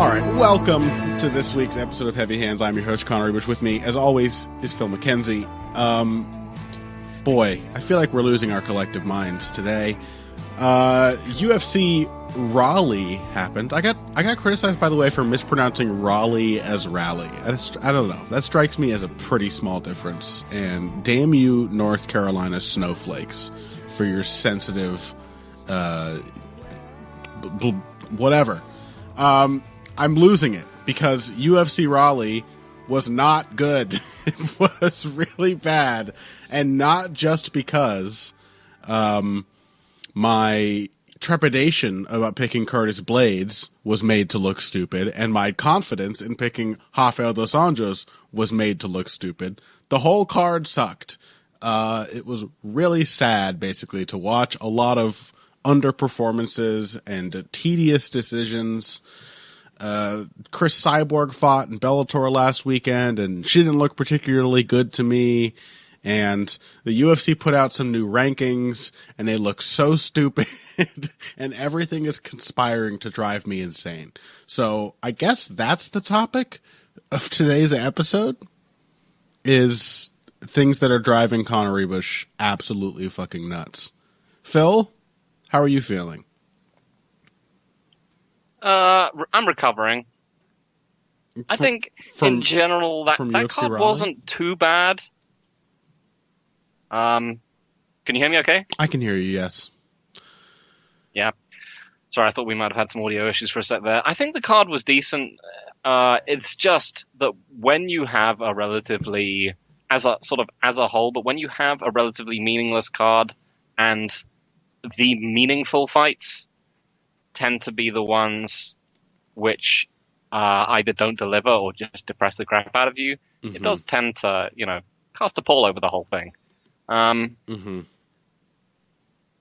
All right, welcome to this week's episode of Heavy Hands. I'm your host, Connor, which with me, as always, is Phil McKenzie. Boy, I feel like we're losing our collective minds today. UFC Raleigh happened. I got criticized, by the way, for mispronouncing Raleigh as Raleigh. I don't know. That strikes me as a pretty small difference. And damn you, North Carolina snowflakes, for your sensitive, whatever. I'm losing it because UFC Raleigh was not good. It was really bad. And not just because my trepidation about picking Curtis Blades was made to look stupid, and my confidence in picking Rafael dos Anjos was made to look stupid. The whole card sucked. It was really sad, basically, to watch a lot of underperformances and tedious decisions. Chris Cyborg fought in Bellator last weekend, and she didn't look particularly good to me. And the UFC put out some new rankings, and they look so stupid, and everything is conspiring to drive me insane. So I guess that's the topic of today's episode, is things that are driving Connor Rebush absolutely fucking nuts. Phil, how are you feeling? I'm recovering. I think in general that card wasn't too bad. Can you hear me okay? I can hear you, yes. Yeah. Sorry, I thought we might have had some audio issues for a sec there. I think the card was decent. It's just that when you have a relatively, as a whole, but when you have a relatively meaningless card and the meaningful fights tend to be the ones which either don't deliver or just depress the crap out of you, it does tend to, cast a pall over the whole thing. I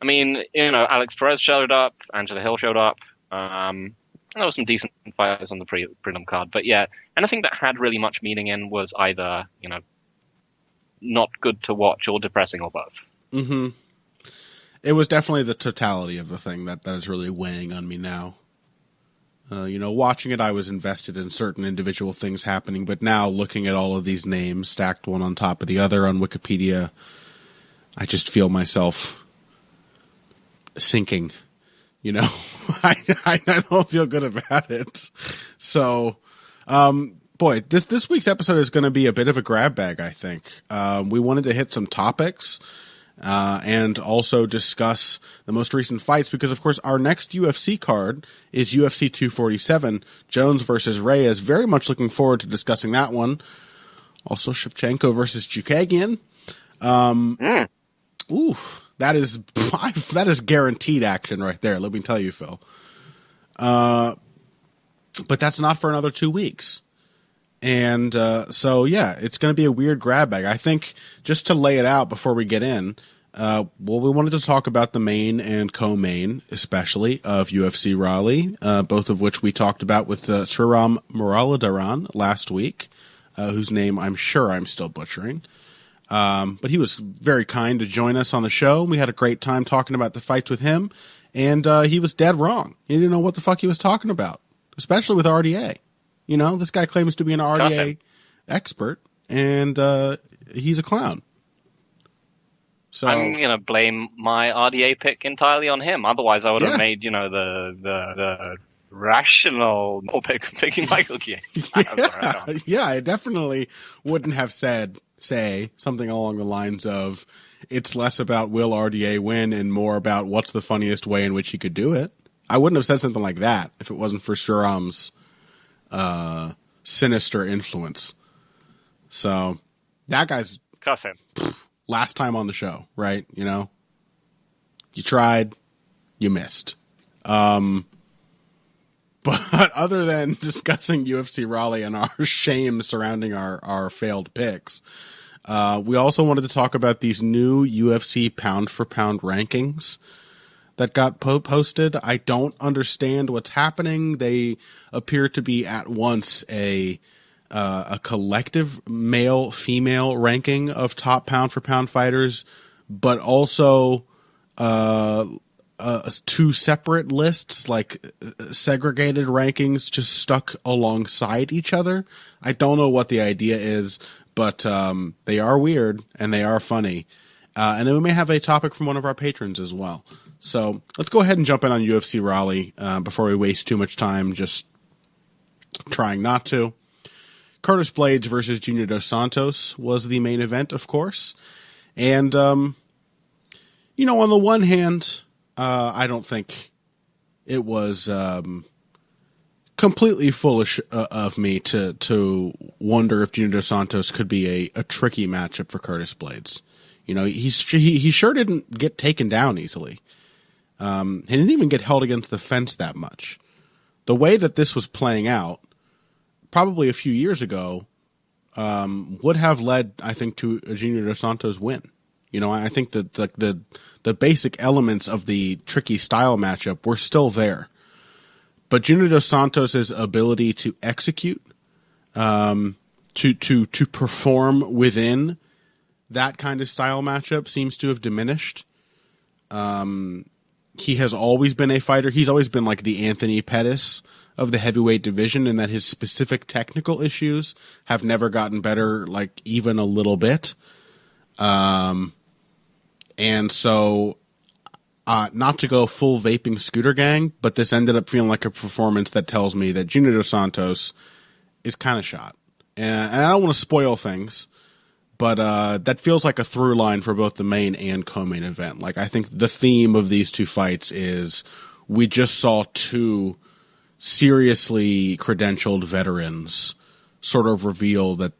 mean, Alex Perez showed up, Angela Hill showed up. There were some decent fights on the prelim card, but yeah, anything that had really much meaning in was either, not good to watch or depressing or both. Mm-hmm. It was definitely the totality of the thing that is really weighing on me now. Watching it, I was invested in certain individual things happening, but now looking at all of these names stacked one on top of the other on Wikipedia, I just feel myself sinking. I don't feel good about it. So, boy, this week's episode is going to be a bit of a grab bag, I think. We wanted to hit some topics. And also discuss the most recent fights, because of course our next UFC card is UFC 247, Jones versus Reyes. Very much looking forward to discussing that one. Also Shevchenko versus Chukagian. Ooh, that is guaranteed action right there. Let me tell you, Phil. But that's not for another 2 weeks. And so, yeah, it's going to be a weird grab bag. I think just to lay it out before we get in, we wanted to talk about the main and co-main, especially, of UFC Raleigh, both of which we talked about with Sriram Muralidharan last week, whose name I'm sure I'm still butchering. But he was very kind to join us on the show. We had a great time talking about the fights with him, and he was dead wrong. He didn't know what the fuck he was talking about, especially with RDA. This guy claims to be an RDA expert, and he's a clown. So I'm going to blame my RDA pick entirely on him. Otherwise, I would have made, the rational pick, picking Michael Chiesa. Yeah, I definitely wouldn't have say something along the lines of, it's less about will RDA win and more about what's the funniest way in which he could do it. I wouldn't have said something like that if it wasn't for Sriram's sinister influence. So that guy's cuss him. Last time on the show, right? You tried, you missed. But other than discussing UFC Raleigh and our shame surrounding our failed picks, we also wanted to talk about these new UFC pound for pound rankings that got posted. I don't understand what's happening. They appear to be at once a collective male-female ranking of top pound-for-pound fighters, but also two separate lists, like segregated rankings just stuck alongside each other. I don't know what the idea is, but they are weird and they are funny. And then we may have a topic from one of our patrons as well. So let's go ahead and jump in on UFC Raleigh before we waste too much time just trying not to. Curtis Blaydes versus Junior Dos Santos was the main event, of course. And, on the one hand, I don't think it was completely foolish of me to wonder if Junior Dos Santos could be a tricky matchup for Curtis Blaydes. He sure didn't get taken down easily. He didn't even get held against the fence that much. The way that this was playing out, probably a few years ago, would have led, I think, to a Junior Dos Santos win. I think that the basic elements of the tricky style matchup were still there. But Junior Dos Santos' ability to execute, to perform within that kind of style matchup seems to have diminished. He has always been a fighter. He's always been like the Anthony Pettis of the heavyweight division, in that his specific technical issues have never gotten better, like even a little bit. And so, not to go full vaping scooter gang, but this ended up feeling like a performance that tells me that Junior Dos Santos is kind of shot. And I don't want to spoil things, but that feels like a through line for both the main and co-main event. Like, I think the theme of these two fights is we just saw two seriously credentialed veterans sort of reveal that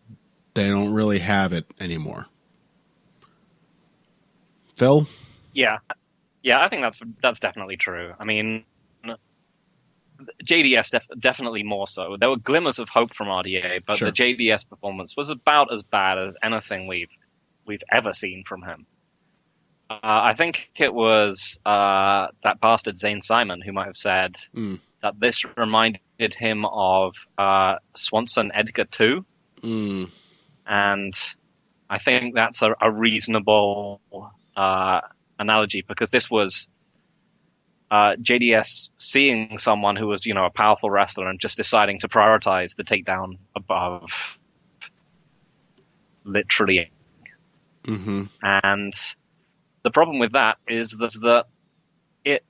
they don't really have it anymore. Phil? Yeah, I think that's definitely true. I mean, JDS definitely more so. There were glimmers of hope from RDA, but Sure. The JDS performance was about as bad as anything we've ever seen from him. I think it was that bastard Zane Simon who might have said that this reminded him of Swanson Edgar 2. And I think that's a reasonable analogy, because this was JDS seeing someone who was, a powerful wrestler and just deciding to prioritize the takedown above literally. Mm-hmm. And the problem with that is that it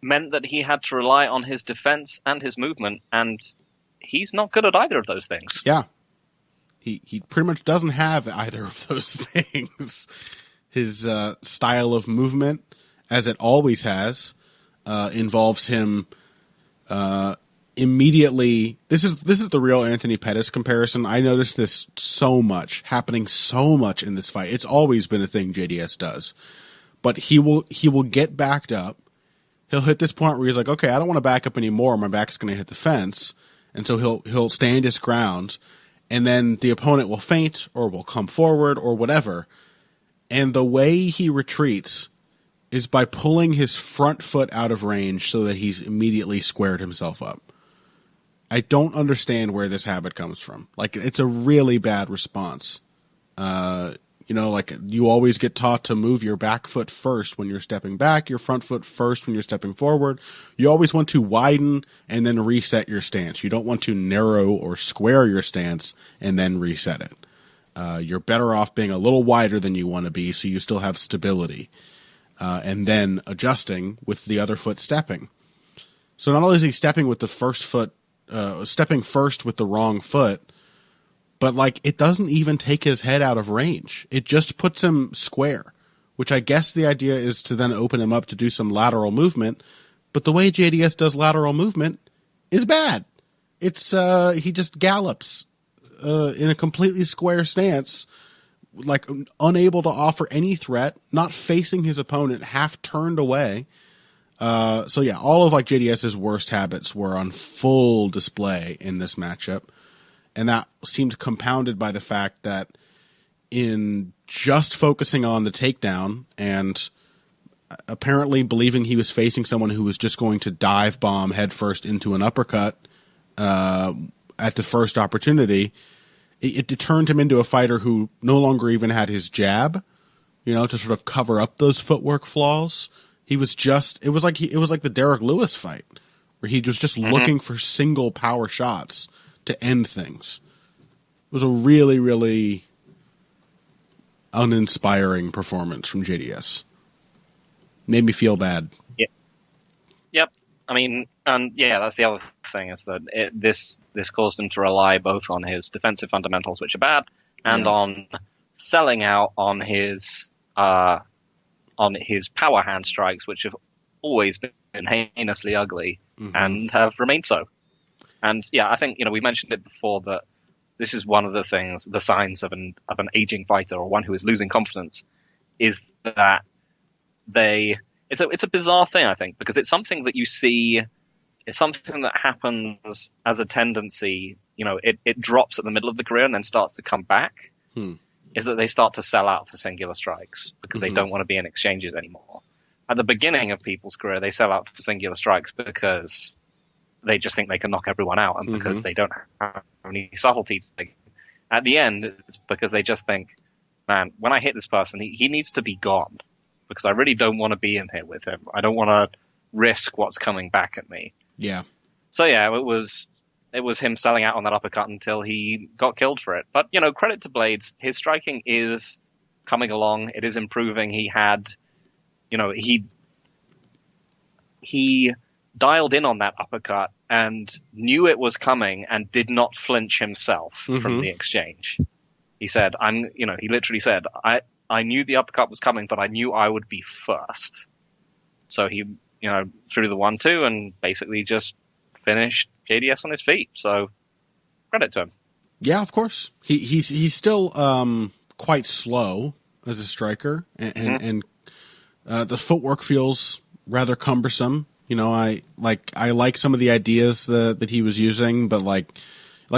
meant that he had to rely on his defense and his movement, and he's not good at either of those things. Yeah. He pretty much doesn't have either of those things. His style of movement, as it always has, involves him immediately. This is the real Anthony Pettis comparison. I noticed this happening so much in this fight. It's always been a thing JDS does. But he will get backed up. He'll hit this point where he's like, okay, I don't want to back up anymore. My back's going to hit the fence. And so he'll stand his ground. And then the opponent will feint or will come forward or whatever. And the way he retreats is by pulling his front foot out of range so that he's immediately squared himself up. I don't understand where this habit comes from. Like, it's a really bad response. Like, you always get taught to move your back foot first when you're stepping back, your front foot first when you're stepping forward. You always want to widen and then reset your stance. You don't want to narrow or square your stance and then reset it. You're better off being a little wider than you want to be so you still have stability. And then adjusting with the other foot stepping. So not only is he stepping with the first foot, stepping first with the wrong foot, but like, it doesn't even take his head out of range. It just puts him square, which I guess the idea is to then open him up to do some lateral movement. But the way JDS does lateral movement is bad. It's, he just gallops, in a completely square stance, like unable to offer any threat, not facing his opponent, half turned away. So yeah, all of like JDS's worst habits were on full display in this matchup. And that seemed compounded by the fact that in just focusing on the takedown and apparently believing he was facing someone who was just going to dive bomb headfirst into an uppercut at the first opportunity, it turned him into a fighter who no longer even had his jab, to sort of cover up those footwork flaws. It was like the Derek Lewis fight where he was just looking for single power shots to end things. It was a really, really uninspiring performance from JDS. Made me feel bad. Yep. I mean, and that's the other thing is that this caused him to rely both on his defensive fundamentals, which are bad, and on selling out on his power hand strikes, which have always been heinously ugly and have remained so. And I think we mentioned it before that this is one of the things, the signs of an aging fighter or one who is losing confidence, is that it's a bizarre thing, I think, because it's something that you see, it's something that happens as a tendency. It drops at the middle of the career and then starts to come back. Is that they start to sell out for singular strikes because they don't want to be in exchanges anymore. At the beginning of people's career, they sell out for singular strikes because they just think they can knock everyone out, and because they don't have any subtlety. At the end, it's because they just think, man, when I hit this person, he needs to be gone because I really don't want to be in here with him. I don't want to risk what's coming back at me. Yeah. So it was him selling out on that uppercut until he got killed for it. But, credit to Blades. His striking is coming along. It is improving. He had, he dialed in on that uppercut and knew it was coming and did not flinch himself from the exchange. He said, he literally said, I knew the uppercut was coming, but I knew I would be first. So he, threw the 1-2 and basically just finished JDS on his feet. So credit to him. Yeah, of course. He's still quite slow as a striker, and the footwork feels rather cumbersome. I like some of the ideas that he was using, but like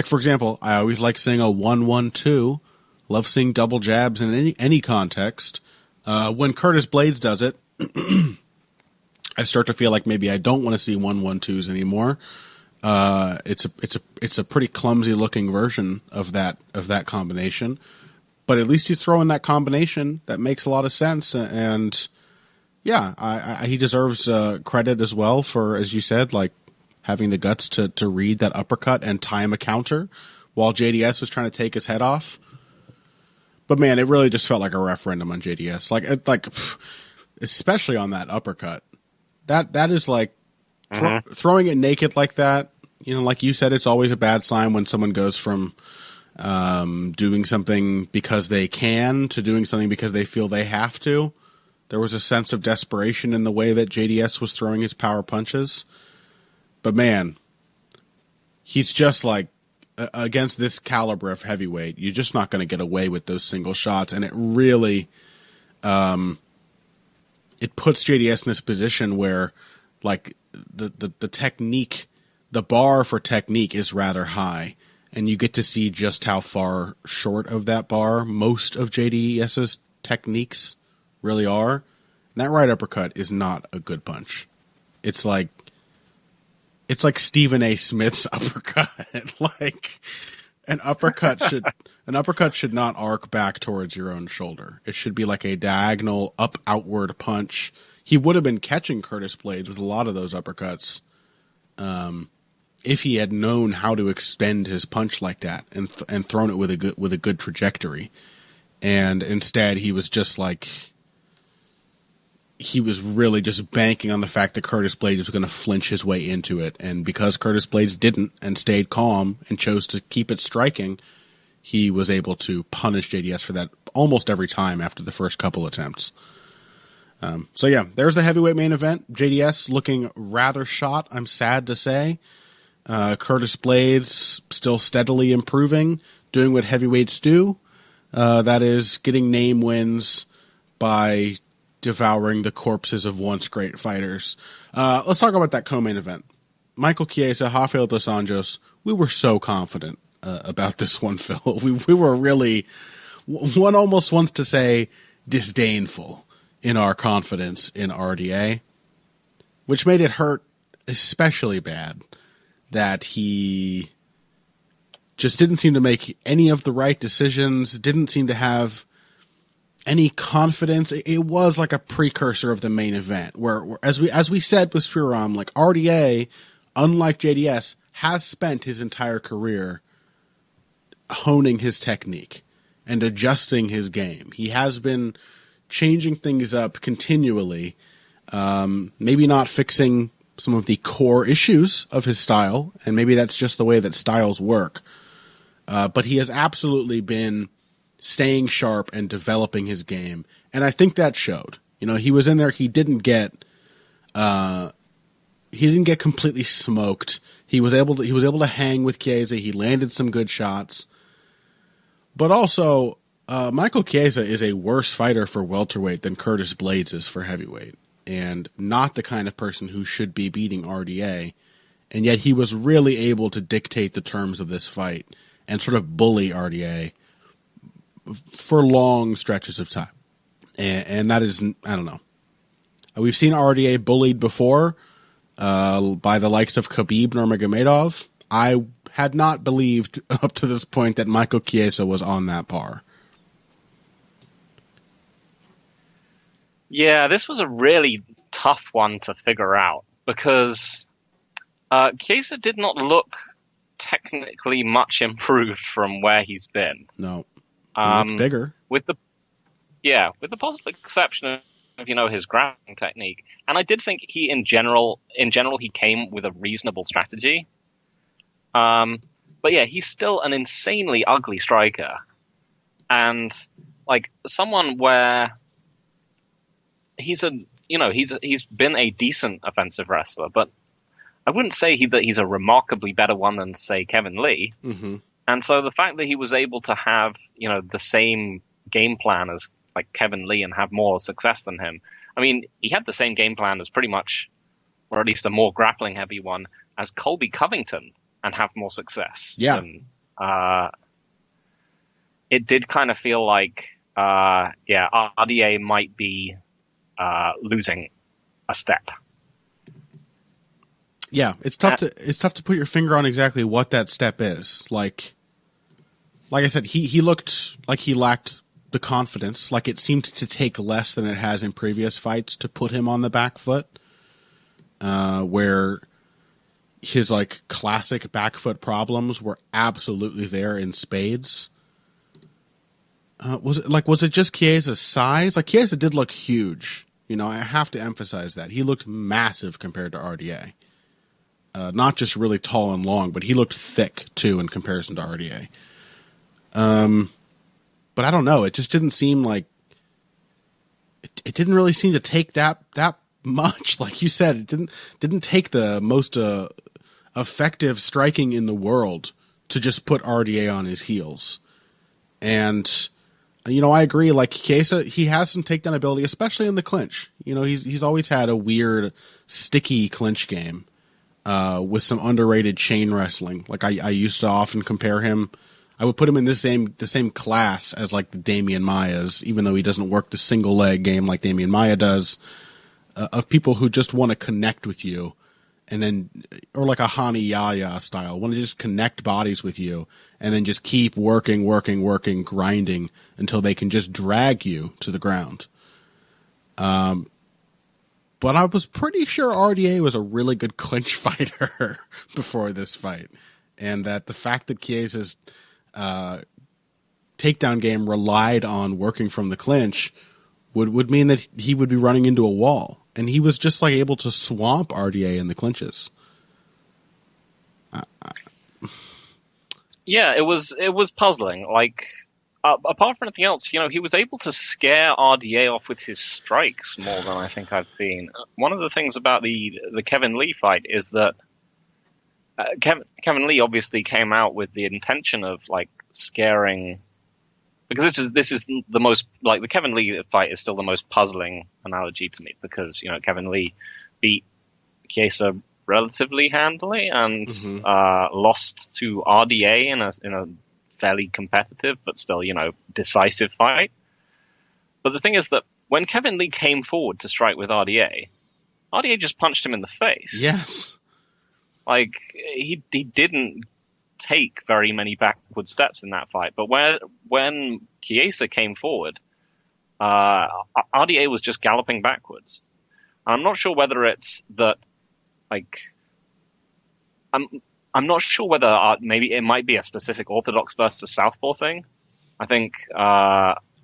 for example, I always like seeing a 1-1-2. Love seeing double jabs in any context. When Curtis Blades does it, I start to feel like maybe I don't want to see 1-1-2s anymore. It's a pretty clumsy looking version of that combination, but at least he's throwing that combination that makes a lot of sense. And he deserves credit as well for, as you said, like having the guts to read that uppercut and time a counter while JDS was trying to take his head off. But man, it really just felt like a referendum on JDS. Like especially on that uppercut. That is like throwing it naked like that. Like you said, it's always a bad sign when someone goes from doing something because they can to doing something because they feel they have to. There was a sense of desperation in the way that JDS was throwing his power punches. But man, he's just like, against this caliber of heavyweight, you're just not going to get away with those single shots. And it really, it puts JDS in this position where like the technique, the bar for technique is rather high, and you get to see just how far short of that bar most of JDS's techniques really are. And that right uppercut is not a good punch. It's like Stephen A. Smith's uppercut. Like an uppercut should not arc back towards your own shoulder. It should be like a diagonal outward punch. He would have been catching Curtis Blades with a lot of those uppercuts, if he had known how to extend his punch like that and thrown it with a good trajectory. And instead, he was just like, he was really just banking on the fact that Curtis Blades was going to flinch his way into it. And because Curtis Blades didn't and stayed calm and chose to keep it striking, he was able to punish JDS for that almost every time after the first couple attempts. So yeah, there's the heavyweight main event. JDS looking rather shot, I'm sad to say. Curtis Blades still steadily improving, doing what heavyweights do. That is getting name wins by devouring the corpses of once great fighters. Let's talk about that co-main event. Michael Chiesa, Rafael dos Anjos. We were so confident about this one, Phil. We were really, one almost wants to say disdainful in our confidence in RDA, which made it hurt especially bad that he just didn't seem to make any of the right decisions, didn't seem to have any confidence. It was like a precursor of the main event where as we said with Sriram, like RDA, unlike JDS, has spent his entire career honing his technique and adjusting his game. He has been changing things up continually, maybe not fixing some of the core issues of his style, and maybe that's just the way that styles work. But he has absolutely been staying sharp and developing his game, and I think that showed. You know, he was in there. He didn't get completely smoked. He was able to hang with Chiesa. He landed some good shots, but also Michael Chiesa is a worse fighter for welterweight than Curtis Blaydes is for heavyweight, and not the kind of person who should be beating RDA. And yet he was really able to dictate the terms of this fight and sort of bully RDA for long stretches of time. And that is, I don't know. We've seen RDA bullied before by the likes of Khabib Nurmagomedov. I had not believed up to this point that Michael Chiesa was on that par. Yeah, this was a really tough one to figure out because Chiesa did not look technically much improved from where he's been. No, he looked bigger. With the possible exception of his grappling technique, and I did think he in general he came with a reasonable strategy. But yeah, he's still an insanely ugly striker, and like someone where he's been a decent offensive wrestler, but I wouldn't say that he's a remarkably better one than, say, Kevin Lee. Mm-hmm. And so the fact that he was able to have, the same game plan as like Kevin Lee and have more success than him. I mean, he had the same game plan as pretty much, or at least a more grappling heavy one, as Colby Covington and have more success. Yeah. It did kind of feel like, RDA might be losing a step. Yeah, it's tough to put your finger on exactly what that step is. Like I said, he looked like he lacked the confidence. Like it seemed to take less than it has in previous fights to put him on the back foot. Where his like classic back foot problems were absolutely there in spades. Was it just Chiesa's size? Like Chiesa did look huge. I have to emphasize that. He looked massive compared to RDA. Not just really tall and long, but he looked thick too in comparison to RDA. But I don't know. It just didn't seem like it didn't really seem to take that much. Like you said, it didn't take the most effective striking in the world to just put RDA on his heels. And I agree. Like Chiesa, he has some takedown ability, especially in the clinch. He's always had a weird, sticky clinch game. With some underrated chain wrestling. Like I used to often compare him. I would put him in the same class as like the Damian Maias, even though he doesn't work the single leg game like Damian Maia does, of people who just want to connect with you and then, or like a Hani Yahya style, want to just connect bodies with you and then just keep working, grinding until they can just drag you to the ground. But I was pretty sure RDA was a really good clinch fighter before this fight. And that the fact that Chiesa's takedown game relied on working from the clinch would mean that he would be running into a wall. And he was just like able to swamp RDA in the clinches. Yeah, it was puzzling. Like, apart from anything else, he was able to scare RDA off with his strikes more than I think I've been. One of the things about the Kevin Lee fight is that Kevin Lee obviously came out with the intention of like scaring, because this is the most, like, the Kevin Lee fight is still the most puzzling analogy to me because Kevin Lee beat Chiesa relatively handily and lost to RDA in a fairly competitive but still, decisive fight. But the thing is that when Kevin Lee came forward to strike with RDA just punched him in the face. Yes. Like, he didn't take very many backward steps in that fight. But when Chiesa came forward, RDA was just galloping backwards. I'm not sure whether it's that, like, I'm not sure whether maybe it might be a specific orthodox versus southpaw thing. I think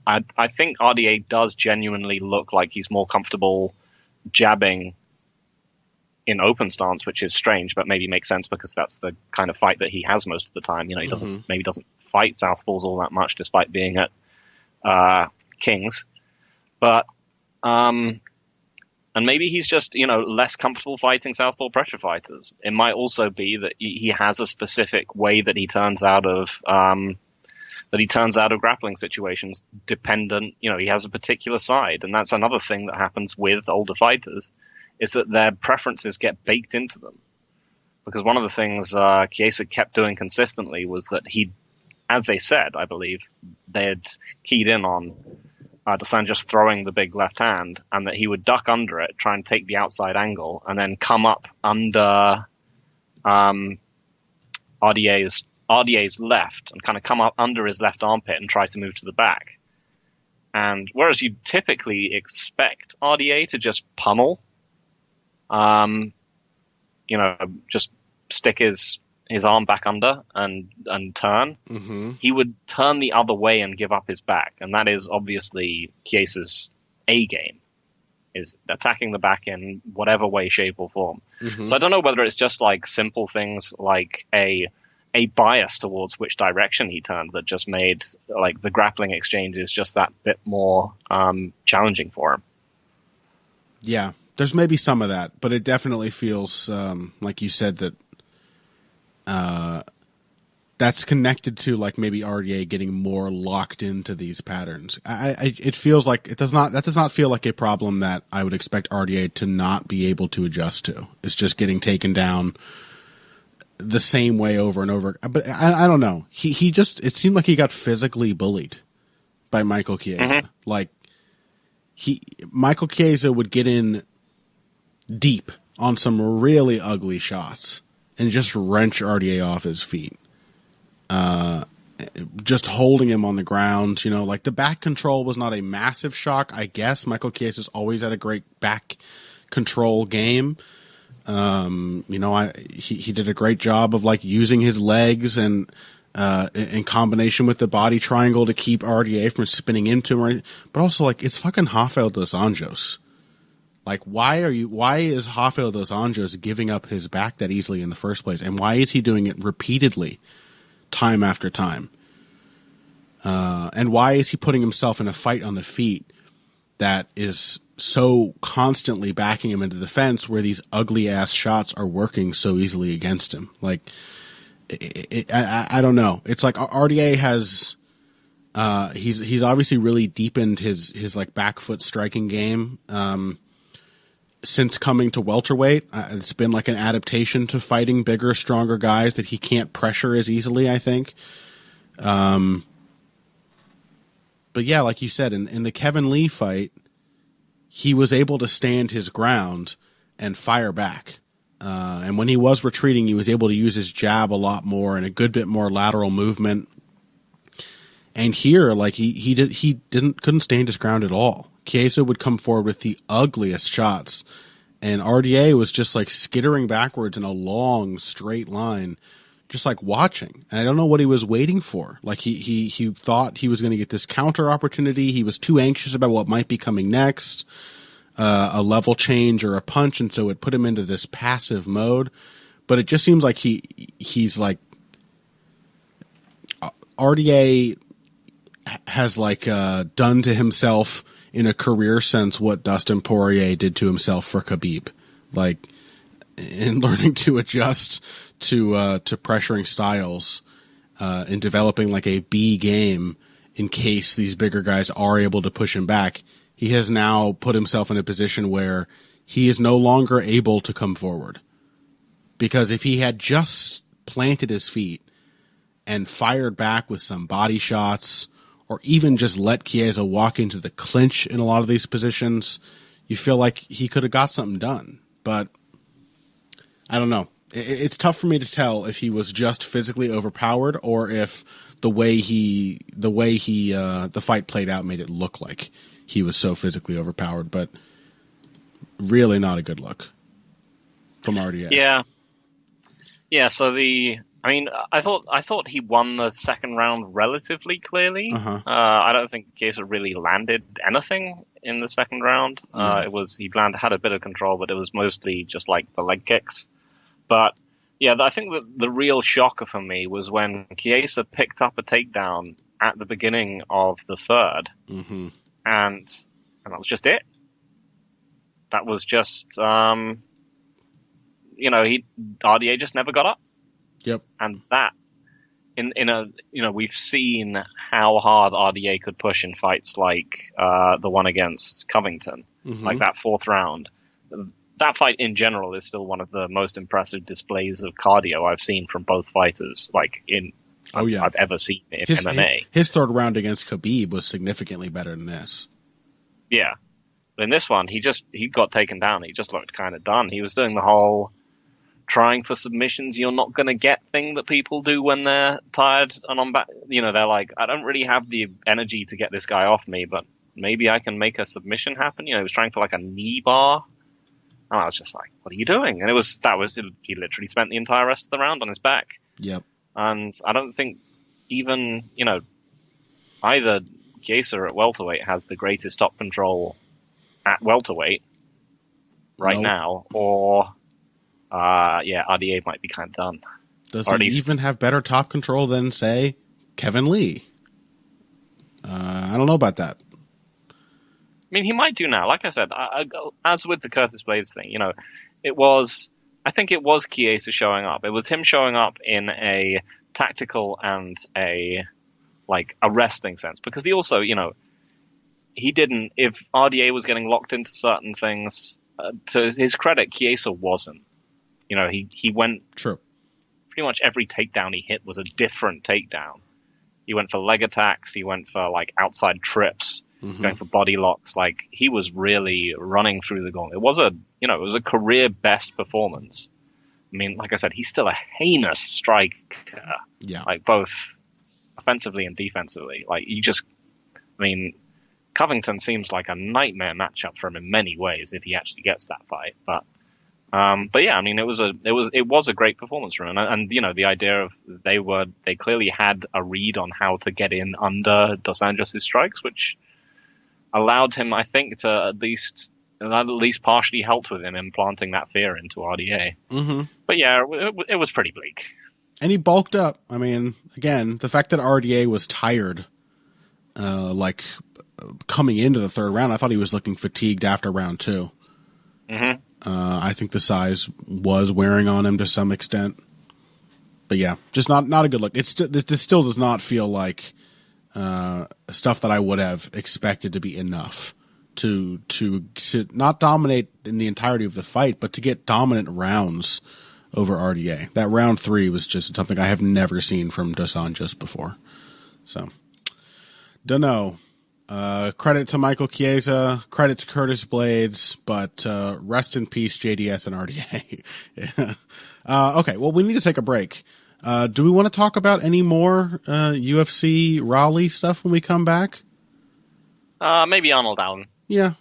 I think RDA does genuinely look like he's more comfortable jabbing in open stance, which is strange, but maybe makes sense because that's the kind of fight that he has most of the time. You know, he doesn't fight southpaws all that much, despite being at Kings. But and maybe he's just, you know, less comfortable fighting southpaw pressure fighters. It might also be that he has a specific way that he turns out of grappling situations dependent. You know, he has a particular side, and that's another thing that happens with older fighters, is that their preferences get baked into them. Because one of the things Chiesa kept doing consistently was that he, as they said, I believe, they had keyed in on dos Anjos throwing the big left hand, and that he would duck under it, try and take the outside angle, and then come up under RDA's left and kind of come up under his left armpit and try to move to the back. And whereas you typically expect RDA to just pummel, you know, just stick his arm back under and turn, he would turn the other way and give up his back. And that is obviously Chiesa's A game, is attacking the back in whatever way, shape, or form. So I don't know whether it's just like simple things like a bias towards which direction he turned that just made like the grappling exchanges just that bit more challenging for him. Yeah, there's maybe some of that, but it definitely feels like you said that that's connected to like maybe RDA getting more locked into these patterns. It feels like that does not feel like a problem that I would expect RDA to not be able to adjust to. It's just getting taken down the same way over and over. But I don't know. He just, it seemed like he got physically bullied by Michael Chiesa. Like Michael Chiesa would get in deep on some really ugly shots and just wrench RDA off his feet. Just holding him on the ground, you know, like the back control was not a massive shock, I guess. Michael Chiesa's always had a great back control game. You know, he did a great job of like using his legs and in combination with the body triangle to keep RDA from spinning into him. Right? But also, like, it's fucking Rafael dos Anjos. Like, why is Rafael dos Anjos giving up his back that easily in the first place? And why is he doing it repeatedly, time after time? And why is he putting himself in a fight on the feet that is so constantly backing him into the fence where these ugly ass shots are working so easily against him? Like, I don't know. It's like RDA has, he's obviously really deepened his like back foot striking game, since coming to welterweight. It's been like an adaptation to fighting bigger, stronger guys that he can't pressure as easily, I think. But yeah, like you said, in the Kevin Lee fight, he was able to stand his ground and fire back. And when he was retreating, he was able to use his jab a lot more and a good bit more lateral movement. And here, like he couldn't stand his ground at all. Chiesa would come forward with the ugliest shots, and RDA was just like skittering backwards in a long straight line, just like watching. And I don't know what he was waiting for. Like he thought he was going to get this counter opportunity. He was too anxious about what might be coming next, a level change or a punch, and so it put him into this passive mode. But it just seems like he's like RDA has like done to himself in a career sense what Dustin Poirier did to himself for Khabib, like in learning to adjust to pressuring styles, and developing like a B game in case these bigger guys are able to push him back. He has now put himself in a position where he is no longer able to come forward, because if he had just planted his feet and fired back with some body shots, or even just let Chiesa walk into the clinch in a lot of these positions, you feel like he could have got something done. But I don't know. It's tough for me to tell if he was just physically overpowered or if the way the fight played out made it look like he was so physically overpowered, but really not a good look from RDA. Yeah. So I thought he won the second round relatively clearly. I don't think Chiesa really landed anything in the second round. He had a bit of control, but it was mostly just like the leg kicks. But yeah, I think that the real shocker for me was when Chiesa picked up a takedown at the beginning of the third, and that was just it. That was just RDA just never got up. Yep. And that we've seen how hard RDA could push in fights like the one against Covington, like that fourth round. That fight in general is still one of the most impressive displays of cardio I've seen from both fighters, I've ever seen in MMA. His third round against Khabib was significantly better than this. Yeah. But in this one, he got taken down. He just looked kind of done. He was doing the whole trying for submissions you're not going to get thing that people do when they're tired and on back. They're like, I don't really have the energy to get this guy off me, but maybe I can make a submission happen. He was trying for like a knee bar. And I was just like, what are you doing? And he literally spent the entire rest of the round on his back. Yep. And I don't think even, either Chiesa at welterweight has the greatest top control at welterweight now, or RDA might be kind of done. Does he even have better top control than, say, Kevin Lee? I don't know about that. I mean, he might do now. Like I said, as with the Curtis Blades thing, I think it was Chiesa showing up. It was him showing up in a tactical and a resting sense, because he also, he didn't. If RDA was getting locked into certain things, to his credit, Chiesa wasn't. He went. True. Pretty much every takedown he hit was a different takedown. He went for leg attacks. He went for outside trips. Going for body locks. He was really running through the gauntlet. It was a career best performance. I mean, like I said, he's still a heinous striker. Yeah. Both offensively and defensively. Covington seems like a nightmare matchup for him in many ways if he actually gets that fight. But yeah, it was a great performance from him, and the idea of they clearly had a read on how to get in under Dos Anjos' strikes, which allowed him, I think, to at least partially helped with him implanting that fear into RDA. But yeah, it was pretty bleak. And he bulked up. I mean, again, the fact that RDA was tired, coming into the third round, I thought he was looking fatigued after round 2. I think the size was wearing on him to some extent. But yeah, just not a good look. This still does not feel like stuff that I would have expected to be enough to not dominate in the entirety of the fight, but to get dominant rounds over RDA. That round 3 was just something I have never seen from Dos Anjos before. So, dunno. Credit to Michael Chiesa, credit to Curtis Blades, but rest in peace, JDS and RDA. Okay, well, we need to take a break. Do we want to talk about any more UFC Raleigh stuff when we come back? Maybe Arnold Allen. Yeah,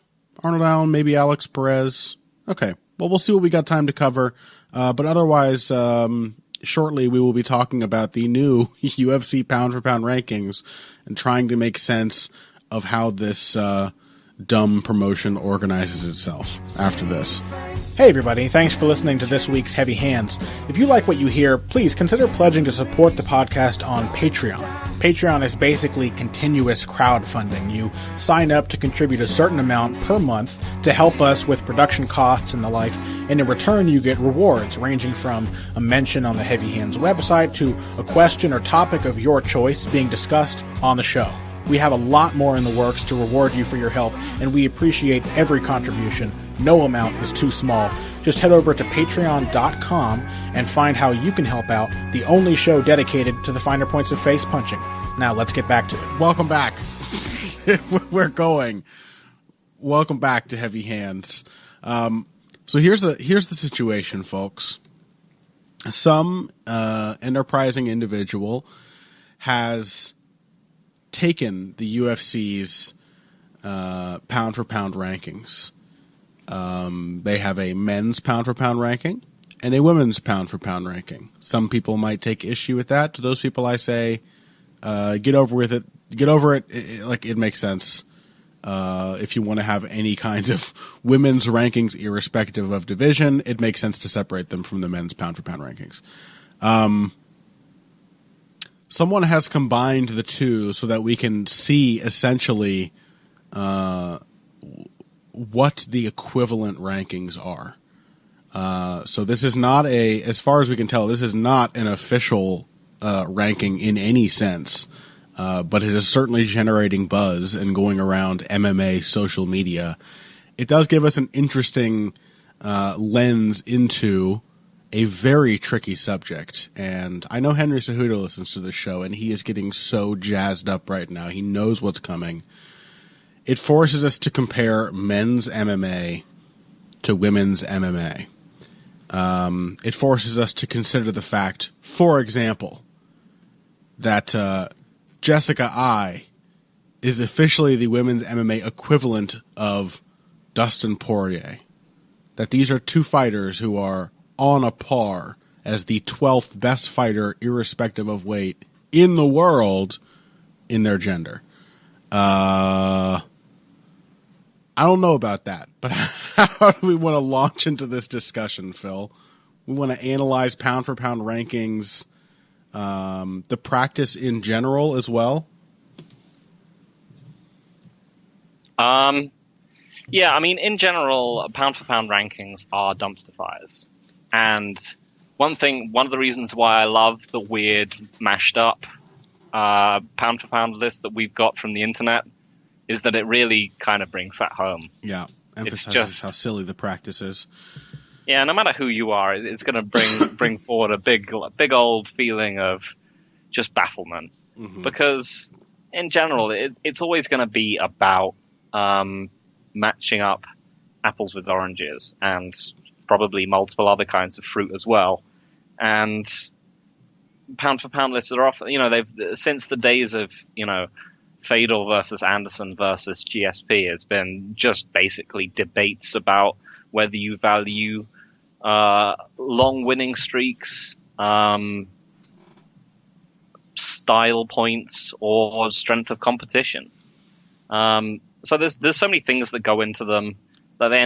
Arnold Allen, maybe Alex Perez. Okay, well, we'll see what we got time to cover. But otherwise, shortly we will be talking about the new UFC pound-for-pound rankings and trying to make sense of how this dumb promotion organizes itself after this. Hey everybody, thanks for listening to this week's Heavy Hands. If you like what you hear, please consider pledging to support the podcast on Patreon. Patreon is basically continuous crowdfunding. You sign up to contribute a certain amount per month to help us with production costs and the like, and in return you get rewards ranging from a mention on the Heavy Hands website to a question or topic of your choice being discussed on the show. We have a lot more in the works to reward you for your help, and we appreciate every contribution. No amount is too small. Just head over to patreon.com and find how you can help out, the only show dedicated to the finer points of face punching. Now let's get back to it. Welcome back. We're going. Welcome back to Heavy Hands. So here's the situation, folks. Some enterprising individual has taken the UFC's pound for pound rankings. They have a men's pound for pound ranking and a women's pound for pound ranking. Some people might take issue with that. To those people, I say, get over it. It makes sense. If you want to have any kind of women's rankings, irrespective of division, it makes sense to separate them from the men's pound for pound rankings. Someone has combined the two so that we can see essentially, what the equivalent rankings are. So this is not as far as we can tell, this is not an official ranking in any sense, but it is certainly generating buzz and going around MMA social media. It does give us an interesting lens into a very tricky subject. And I know Henry Cejudo listens to this show, and he is getting so jazzed up right now. He knows what's coming. It forces us to compare men's MMA to women's MMA. It forces us to consider the fact, for example, that Jessica Ai is officially the women's MMA equivalent of Dustin Poirier. That these are two fighters who are on a par as the 12th best fighter, irrespective of weight, in the world in their gender. I don't know about that, but how do we want to launch into this discussion, Phil? We want to analyze pound for pound rankings, the practice in general as well. Yeah, I mean, in general, pound for pound rankings are dumpster fires. And one of the reasons why I love the weird mashed up pound for pound list that we've got from the internet is that it really kind of brings that home. Yeah, emphasizes how silly the practice is. Yeah, no matter who you are, it's going to bring forward a big old feeling of just bafflement. Mm-hmm. Because in general, it's always going to be about matching up apples with oranges and probably multiple other kinds of fruit as well. And pound for pound lists are often, they've since the days of, Fadal versus Anderson versus GSP has been just basically debates about whether you value long winning streaks, style points, or strength of competition. So there's so many things that go into them that they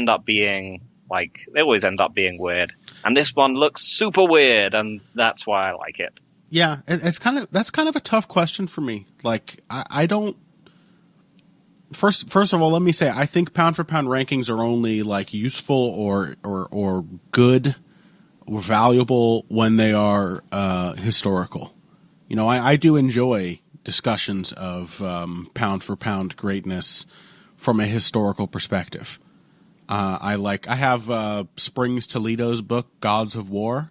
always end up being weird. And this one looks super weird, and that's why I like it. Yeah, that's kind of a tough question for me. Like, I don't. First of all, let me say I think pound for pound rankings are only like useful or good or valuable when they are historical. I do enjoy discussions of pound for pound greatness from a historical perspective. I have Springs Toledo's book, Gods of War.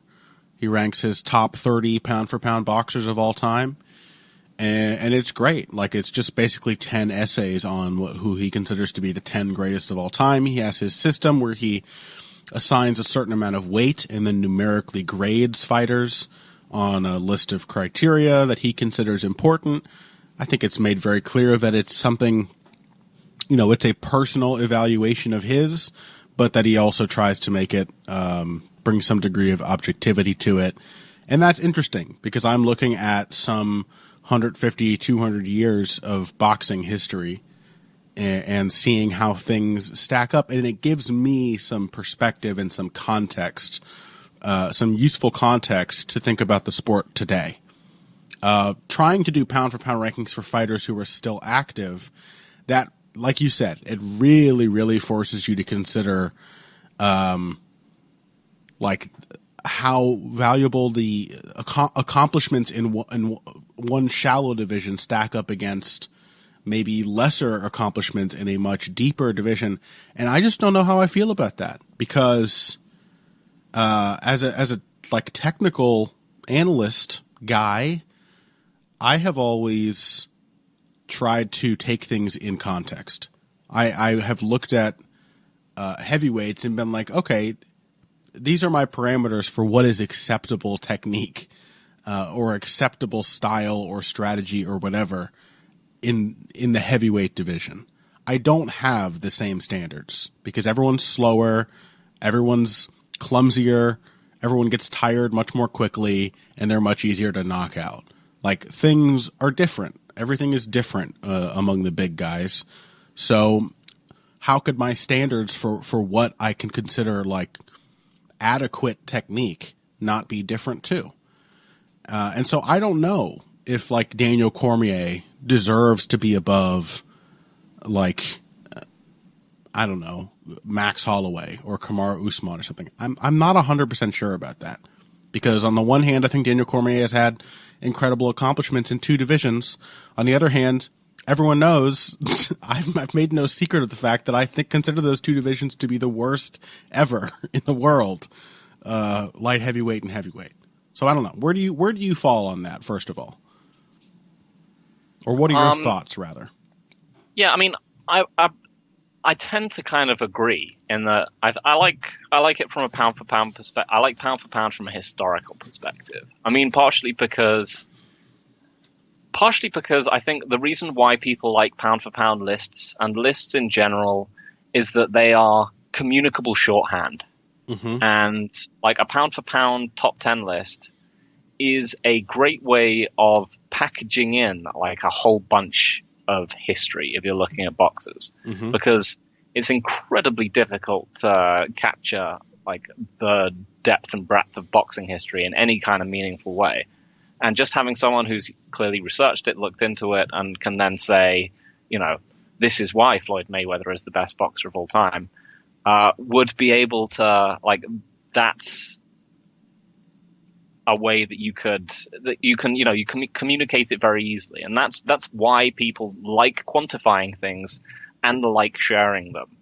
He ranks his top 30 pound-for-pound boxers of all time, and it's great. Like, it's just basically 10 essays on who he considers to be the 10 greatest of all time. He has his system where he assigns a certain amount of weight and then numerically grades fighters on a list of criteria that he considers important. I think it's made very clear that it's something, it's a personal evaluation of his, but that he also tries to make it bring some degree of objectivity to it. And that's interesting because I'm looking at some 150, 200 years of boxing history and seeing how things stack up. And it gives me some perspective and some context, some useful context to think about the sport today. Trying to do pound for pound rankings for fighters who are still active, that, like you said, it really, really forces you to consider, like how valuable the accomplishments in one shallow division stack up against maybe lesser accomplishments in a much deeper division. And I just don't know how I feel about that because, as a like technical analyst guy, I have always tried to take things in context. I have looked at heavyweights and been like, okay, these are my parameters for what is acceptable technique or acceptable style or strategy or whatever in the heavyweight division. I don't have the same standards because everyone's slower, everyone's clumsier, everyone gets tired much more quickly, and they're much easier to knock out. Like, things are different. Everything is different among the big guys. So how could my standards for what I can consider like adequate technique not be different too? And so I don't know if like Daniel Cormier deserves to be above like, I don't know, Max Holloway or Kamaru Usman or something. I'm not 100% sure about that, because on the one hand, I think Daniel Cormier has had incredible accomplishments in 2 divisions. On the other hand, everyone knows I've made no secret of the fact that I consider those 2 divisions to be the worst ever in the world, light heavyweight and heavyweight. So I don't know. Where do you fall on that, first of all? Or what are your thoughts, rather? Yeah, I mean, I tend to kind of agree in that I like it from a pound for pound perspective. I like pound for pound from a historical perspective. I mean, partially because I think the reason why people like pound for pound lists and lists in general is that they are communicable shorthand. Mm-hmm. And like a pound for pound top 10 list is a great way of packaging in like a whole bunch of history if you're looking at boxers, mm-hmm. because it's incredibly difficult to capture like the depth and breadth of boxing history in any kind of meaningful way. And just having someone who's clearly researched it, looked into it, and can then say, you know, this is why Floyd Mayweather is the best boxer of all time, would be able to, like, that's a way that you can communicate it very easily. And that's why people like quantifying things and like sharing them.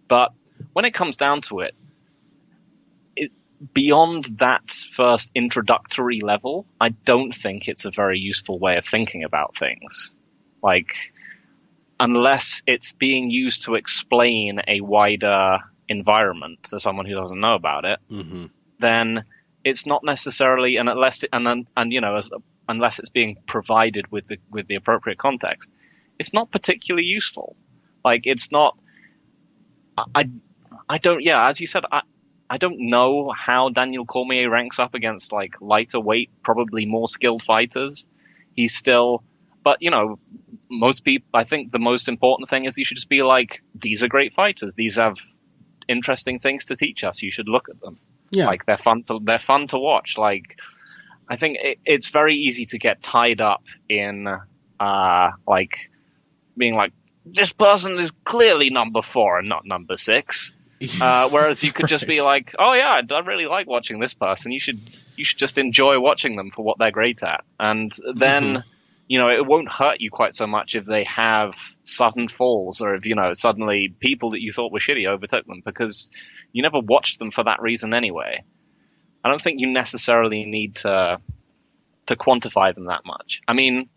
But when it comes down to it, beyond that first introductory level, I don't think it's a very useful way of thinking about things. Like, unless it's being used to explain a wider environment to someone who doesn't know about it, mm-hmm. then it's not necessarily, and unless it's being provided with the appropriate context, it's not particularly useful. Like, it's not. I don't. Yeah, as you said, I don't know how Daniel Cormier ranks up against like lighter weight, probably more skilled fighters. He's still, but you know, most people, I think the most important thing is you should just be like, these are great fighters. These have interesting things to teach us. You should look at them. Yeah. Like they're fun to watch. Like, I think it's very easy to get tied up in, like being like, this person is clearly number 4 and not number 6. Whereas you could just be like, oh yeah, I really like watching this person. You should just enjoy watching them for what they're great at. And then, mm-hmm. you know, it won't hurt you quite so much if they have sudden falls, or if, you know, suddenly people that you thought were shitty overtook them, because you never watched them for that reason anyway. I don't think you necessarily need to quantify them that much. I mean,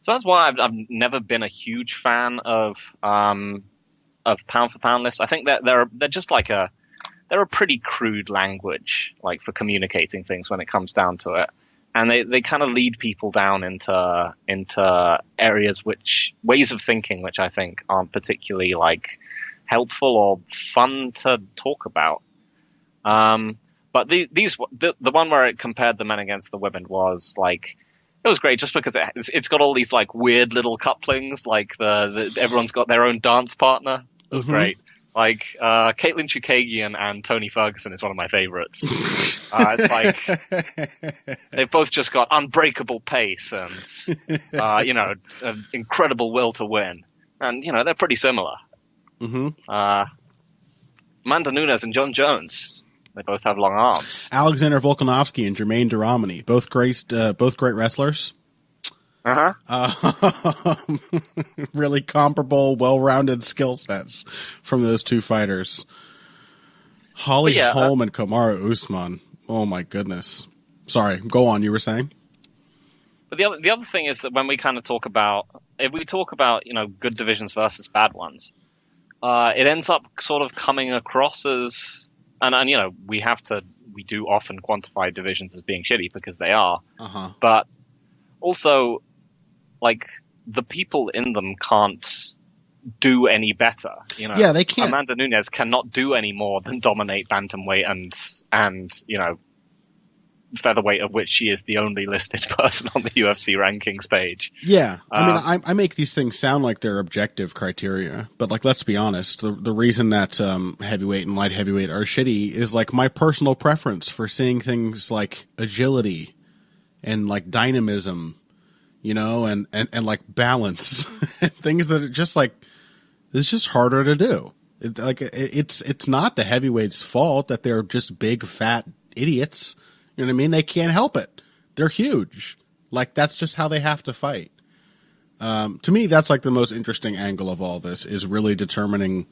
so that's why I've never been a huge fan of pound for pound lists. I think that they're just like they're a pretty crude language, like, for communicating things when it comes down to it. And they kind of lead people down into areas, ways of thinking, which I think aren't particularly like helpful or fun to talk about. But the one where it compared the men against the women was like, it was great just because it's got all these like weird little couplings, like everyone's got their own dance partner. It was mm-hmm. great. Like, Caitlin Chukagian and Tony Ferguson is one of my favorites. It's like, they've both just got unbreakable pace and, you know, an incredible will to win. And, you know, they're pretty similar. Mm-hmm. Amanda Nunes and John Jones, they both have long arms. Alexander Volkanovski and Jermaine Duramani, both great wrestlers. Uh-huh. Really comparable, well-rounded skill sets from those two fighters. Holly Holm and Kamaru Usman. Oh my goodness. Sorry, go on, you were saying? But the other thing is that when we kind of talk about, if we talk about, you know, good divisions versus bad ones, it ends up sort of coming across as, and you know, we do often quantify divisions as being shitty because they are. Uh-huh. But also, like, the people in them can't do any better. You know, Yeah, they can't. Amanda Nunes cannot do any more than dominate bantamweight and you know, featherweight, of which she is the only listed person on the UFC rankings page. Yeah, I mean, I make these things sound like they're objective criteria, but like, let's be honest. The reason that heavyweight and light heavyweight are shitty is like my personal preference for seeing things like agility and like dynamism, you know, and like balance, things that are just like, it's just harder to do. It's not the heavyweights' fault that they're just big fat idiots. You know what I mean? They can't help it. They're huge. Like, that's just how they have to fight. To me, that's like the most interesting angle of all this, is really determining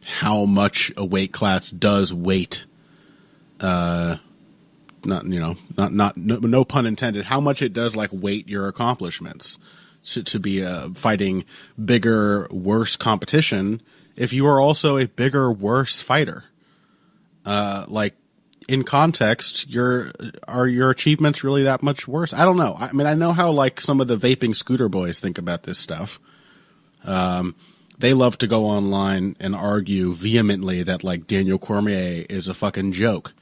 how much a weight class does weight. No pun intended. How much it does like weight your accomplishments to be fighting bigger, worse competition. If you are also a bigger, worse fighter, like, in context, are your achievements really that much worse? I don't know. I mean, I know how like some of the vaping scooter boys think about this stuff. They love to go online and argue vehemently that like Daniel Cormier is a fucking joke.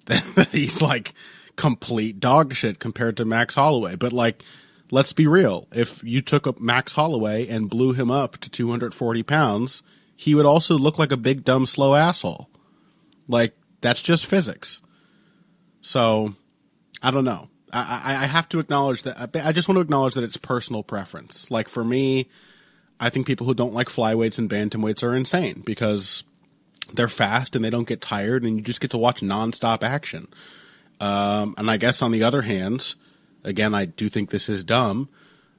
That he's like complete dog shit compared to Max Holloway. But like, let's be real. If you took up Max Holloway and blew him up to 240 pounds, he would also look like a big, dumb, slow asshole. Like, that's just physics. So, I don't know. I have to acknowledge that. I just want to acknowledge that it's personal preference. Like, for me, I think people who don't like flyweights and bantamweights are insane because they're fast and they don't get tired and you just get to watch nonstop action. And I guess on the other hand, again, I do think this is dumb,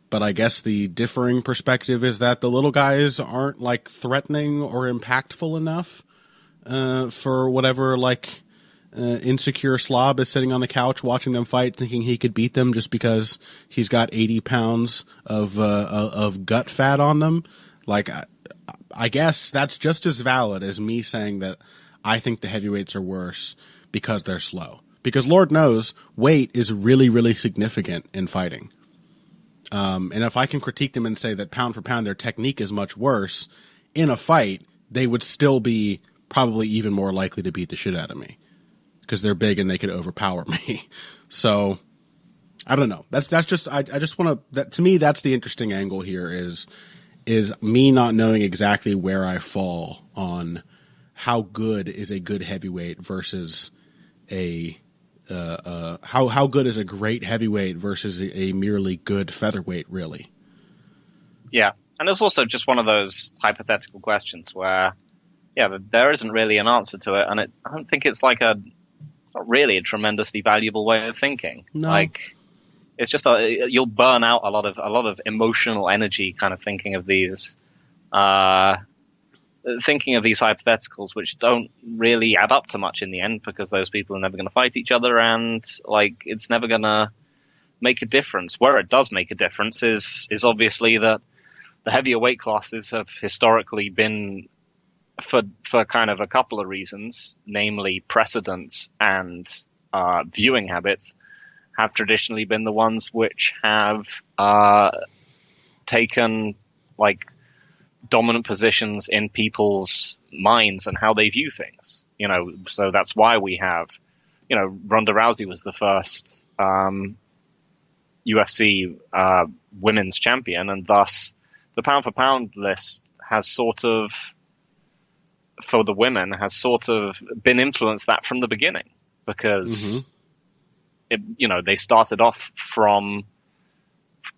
but I guess the differing perspective is that the little guys aren't like threatening or impactful enough for whatever, like, insecure slob is sitting on the couch watching them fight thinking he could beat them just because he's got 80 pounds of gut fat on them. Like, I guess that's just as valid as me saying that I think the heavyweights are worse because they're slow. Because Lord knows, weight is really, really significant in fighting. And if I can critique them and say that pound for pound their technique is much worse, in a fight, they would still be probably even more likely to beat the shit out of me because they're big and they could overpower me. So I don't know. That's just, I just want to, that to me, that's the interesting angle here is me not knowing exactly where I fall on how good is a good heavyweight versus how good is a great heavyweight versus a merely good featherweight, really. Yeah. And it's also just one of those hypothetical questions where, yeah, there isn't really an answer to it, and I don't think it's like it's not really a tremendously valuable way of thinking. No. Like, it's just you'll burn out a lot of emotional energy kind of thinking of these hypotheticals, which don't really add up to much in the end because those people are never going to fight each other, and like it's never going to make a difference. Where it does make a difference is obviously that the heavier weight classes have historically been, for kind of a couple of reasons, namely precedents and viewing habits, have traditionally been the ones which have taken like dominant positions in people's minds and how they view things. You know, so that's why we have, you know, Ronda Rousey was the first UFC women's champion, and thus the pound for pound list has sort of, for the women, has sort of been influenced that from the beginning because they started off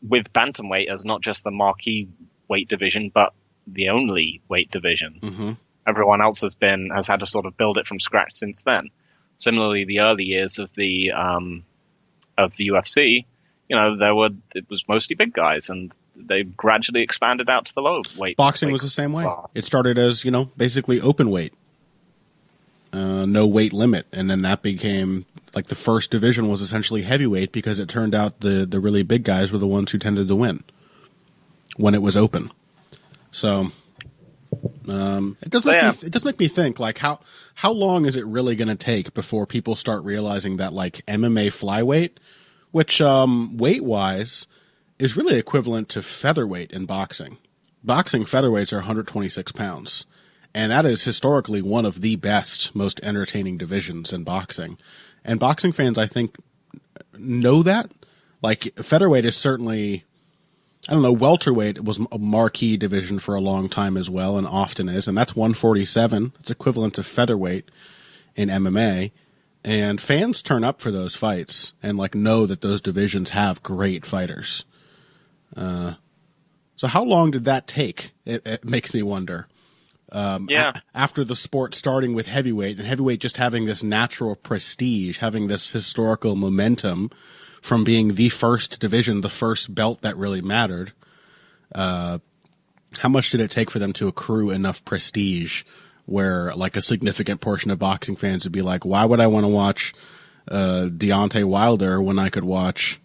with bantamweight as not just the marquee weight division, but the only weight division. Mm-hmm. Everyone else has had to sort of build it from scratch since then. Similarly, the early years of the UFC, it was mostly big guys, and they gradually expanded out to the low weight. Boxing was the same way. It started as, basically open weight, no weight limit, and then that became like the first division was essentially heavyweight because it turned out the really big guys were the ones who tended to win when it was open. So it does make me think, like, how long is it really going to take before people start realizing that, like, MMA flyweight, which weight wise is really equivalent to featherweight in boxing, boxing featherweights are 126 pounds. And that is historically one of the best, most entertaining divisions in boxing. And boxing fans, I think, know that. Like, featherweight is certainly, I don't know, welterweight was a marquee division for a long time as well, and often is. And that's 147. It's equivalent to featherweight in MMA. And fans turn up for those fights and, like, know that those divisions have great fighters. So how long did that take? It makes me wonder. After the sport starting with heavyweight, and heavyweight just having this natural prestige, having this historical momentum from being the first division, the first belt that really mattered, how much did it take for them to accrue enough prestige where, like, a significant portion of boxing fans would be like, why would I want to watch Deontay Wilder when I could watch,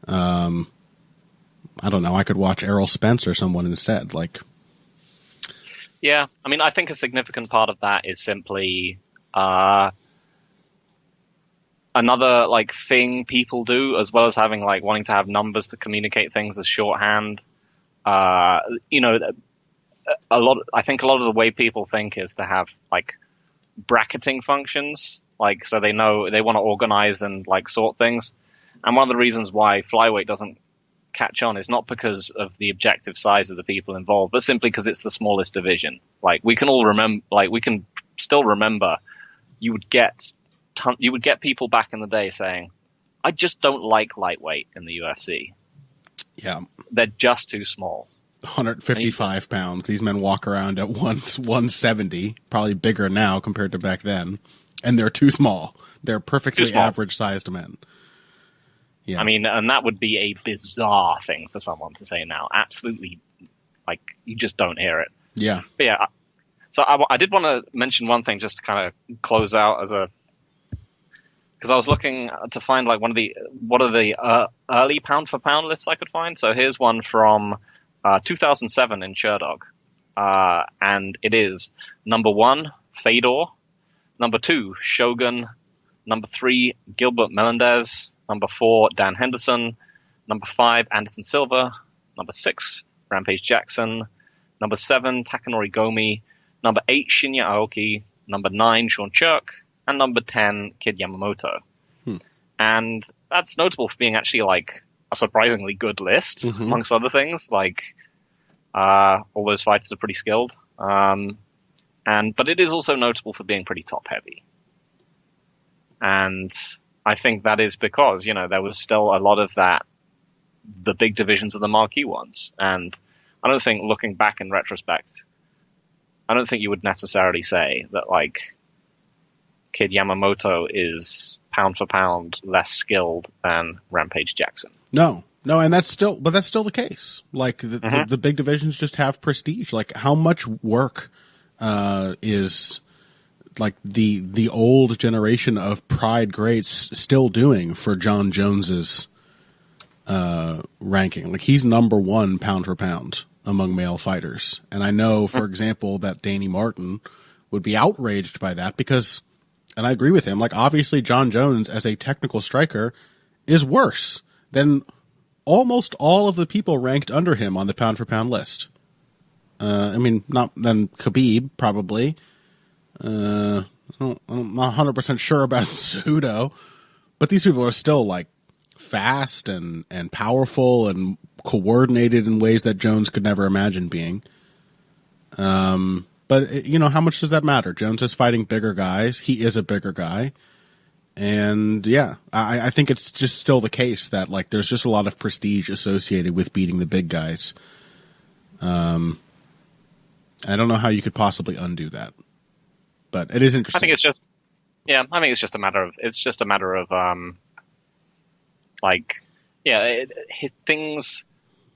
I don't know, I could watch Errol Spence or someone instead, like... Yeah, I mean, I think a significant part of that is simply another, like, thing people do, as well as having, like, wanting to have numbers to communicate things as shorthand. You know, I think a lot of the way people think is to have, like, bracketing functions, like, so they know they want to organize and, like, sort things. And one of the reasons why flyweight doesn't catch on is not because of the objective size of the people involved, but simply because it's the smallest division. Like, we can all remember, like, we can still remember, you would get people back in the day saying, I just don't like lightweight in the UFC. Yeah. They're just too small. 155 pounds. These men walk around at 170, probably bigger now compared to back then, and they're too small. They're perfectly average sized men. Yeah. I mean, and that would be a bizarre thing for someone to say now. Absolutely, like, you just don't hear it. Yeah. But yeah. So I did want to mention one thing just to kind of close out because I was looking to find, like, what are the early pound for pound lists I could find. So here's one from 2007 in Sherdog. And it is number 1, Fedor. Number 2, Shogun. Number 3, Gilbert Melendez. Number 4, Dan Henderson. Number 5, Anderson Silva. Number 6, Rampage Jackson. Number 7, Takanori Gomi. Number 8, Shinya Aoki. Number 9, Sean Chirk. And number 10, Kid Yamamoto. And that's notable for being actually, like, a surprisingly good list, amongst other things. Like, all those fighters are pretty skilled. But it is also notable for being pretty top heavy. And I think that is because, you know, there was still a lot of that, the big divisions of the marquee ones. And I don't think, looking back in retrospect, I don't think you would necessarily say that, like, Kid Yamamoto is pound for pound less skilled than Rampage Jackson. No, and that's still the case. Like, the big divisions just have prestige. Like, how much work is, like, the old generation of Pride greats still doing for John Jones's ranking? Like, he's number 1 pound for pound among male fighters. And I know, for example, that Danny Martin would be outraged by that because, and I agree with him, like, obviously John Jones as a technical striker is worse than almost all of the people ranked under him on the pound for pound list. I mean, not than Khabib, probably. I'm not 100% sure about Cejudo, but these people are still, like, fast and powerful and coordinated in ways that Jones could never imagine being. But, you know, how much does that matter? Jones is fighting bigger guys. He is a bigger guy. And, yeah, I think it's just still the case that, like, there's just a lot of prestige associated with beating the big guys. I don't know how you could possibly undo that. But it is interesting. I think it's just a matter of, things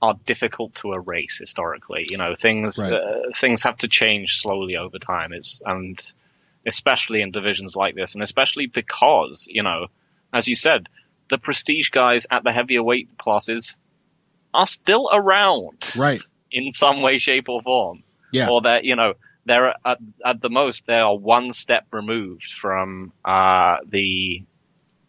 are difficult to erase historically. You know, things have to change slowly over time. And especially in divisions like this, and especially because, you know, as you said, the prestige guys at the heavier weight classes are still around, right? In some way, shape, or form. Yeah. Or that, you know, they're at the most they are one step removed from 1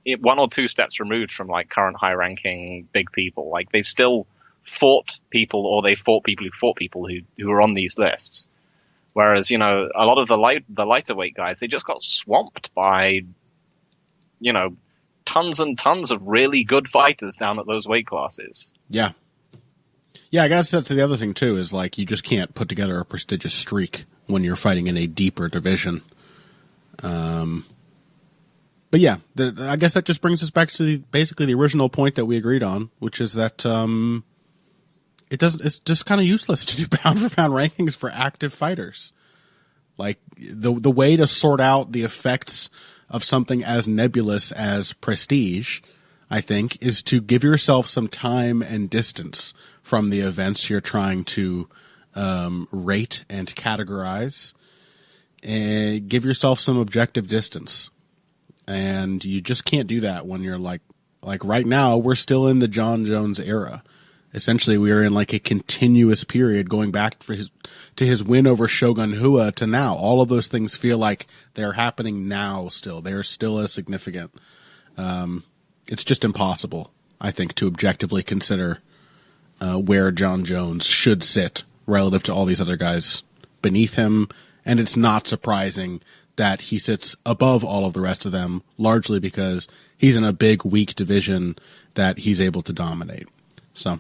or 2 steps removed from, like, current high ranking big people. Like, they've still fought people, or they fought people who fought people who were on these lists. Whereas, you know, a lot of the lighter weight guys, they just got swamped by, you know, tons and tons of really good fighters down at those weight classes. Yeah. Yeah, I guess that's the other thing, too, is, like, you just can't put together a prestigious streak when you're fighting in a deeper division. But yeah, I guess that just brings us back to basically the original point that we agreed on, which is that it's just kind of useless to do pound-for-pound rankings for active fighters. Like, the way to sort out the effects of something as nebulous as prestige, I think, is to give yourself some time and distance from the events you're trying to rate and categorize, and give yourself some objective distance. And you just can't do that when you're like right now, we're still in the John Jones era. Essentially, we are in like a continuous period going back to his win over Shogun Rua to now. All of those things feel like they're happening now still. They're still as significant. It's just impossible, I think, to objectively consider where John Jones should sit relative to all these other guys beneath him. And it's not surprising that he sits above all of the rest of them, largely because he's in a big, weak division that he's able to dominate. So,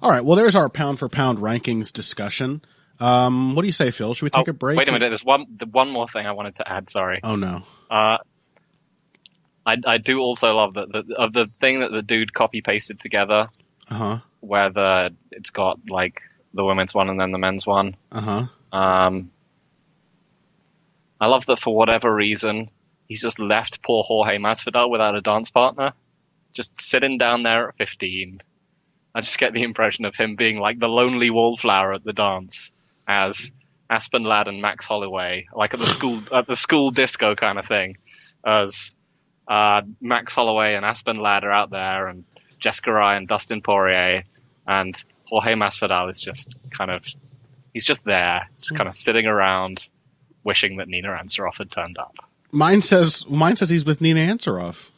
all right, well, there's our pound-for-pound rankings discussion. What do you say, Phil? Should we take a break? Wait a minute, there's one more thing I wanted to add, sorry. Oh, no. I do also love the thing that the dude copy-pasted together, where it's got, like, the women's one and then the men's one. I love that for whatever reason, he's just left poor Jorge Masvidal without a dance partner. Just sitting down there at 15. I just get the impression of him being like the lonely wallflower at the dance as Aspen Ladd and Max Holloway, like at the school disco kind of thing, as Max Holloway and Aspen Ladd are out there, and Jessica Rai and Dustin Poirier, and Jorge Masvidal is just he's just there, just kind of sitting around, wishing that Nina Ansaroff had turned up. Mine says he's with Nina Ansaroff.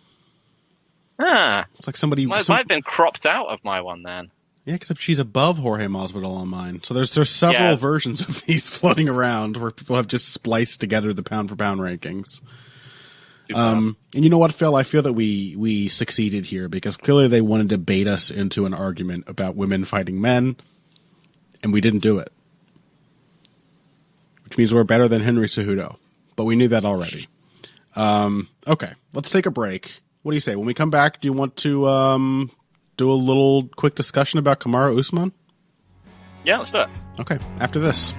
It's like somebody might have been cropped out of my one then. Yeah, except she's above Jorge Masvidal on mine. So there's several versions of these floating around where people have just spliced together the pound for pound rankings. And you know what, Phil? I feel that we succeeded here because clearly they wanted to bait us into an argument about women fighting men, and we didn't do it. Which means we're better than Henry Cejudo. But we knew that already. Okay, let's take a break. What do you say? When we come back, do you want to do a little quick discussion about Kamaru Usman? Yeah, let's do it. Okay, after this.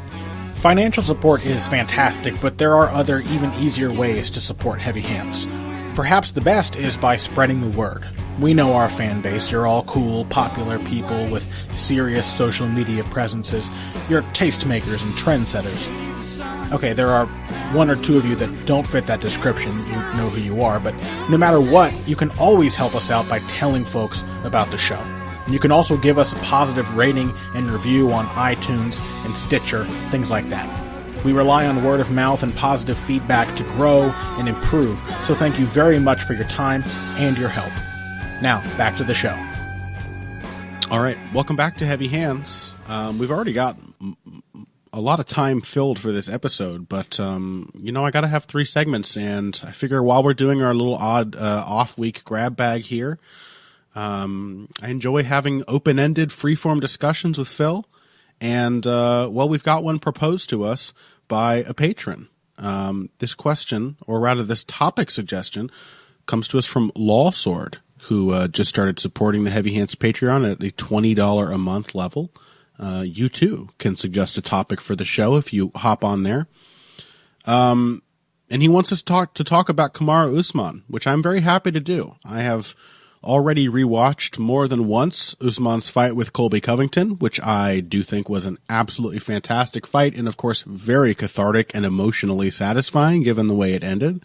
Financial support is fantastic, but there are other, even easier ways to support Heavy Hands. Perhaps the best is by spreading the word. We know our fan base. You're all cool, popular people with serious social media presences. You're tastemakers and trendsetters. Okay, there are one or two of you that don't fit that description. You know who you are, but no matter what, you can always help us out by telling folks about the show. And you can also give us a positive rating and review on iTunes and Stitcher, things like that. We rely on word of mouth and positive feedback to grow and improve, so thank you very much for your time and your help. Now, back to the show. All right, welcome back to Heavy Hands. We've already got a lot of time filled for this episode, but I got to have 3 segments, and I figure while we're doing our little odd off-week grab bag here, I enjoy having open-ended, free-form discussions with Phil, and we've got one proposed to us by a patron. This question, or rather this topic suggestion, comes to us from Lawsword, who just started supporting the Heavy Hands Patreon at the $20 a month level. You too can suggest a topic for the show if you hop on there. And he wants us to talk about Kamaru Usman, which I'm very happy to do. I have already rewatched more than once Usman's fight with Colby Covington, which I do think was an absolutely fantastic fight and, of course, very cathartic and emotionally satisfying given the way it ended.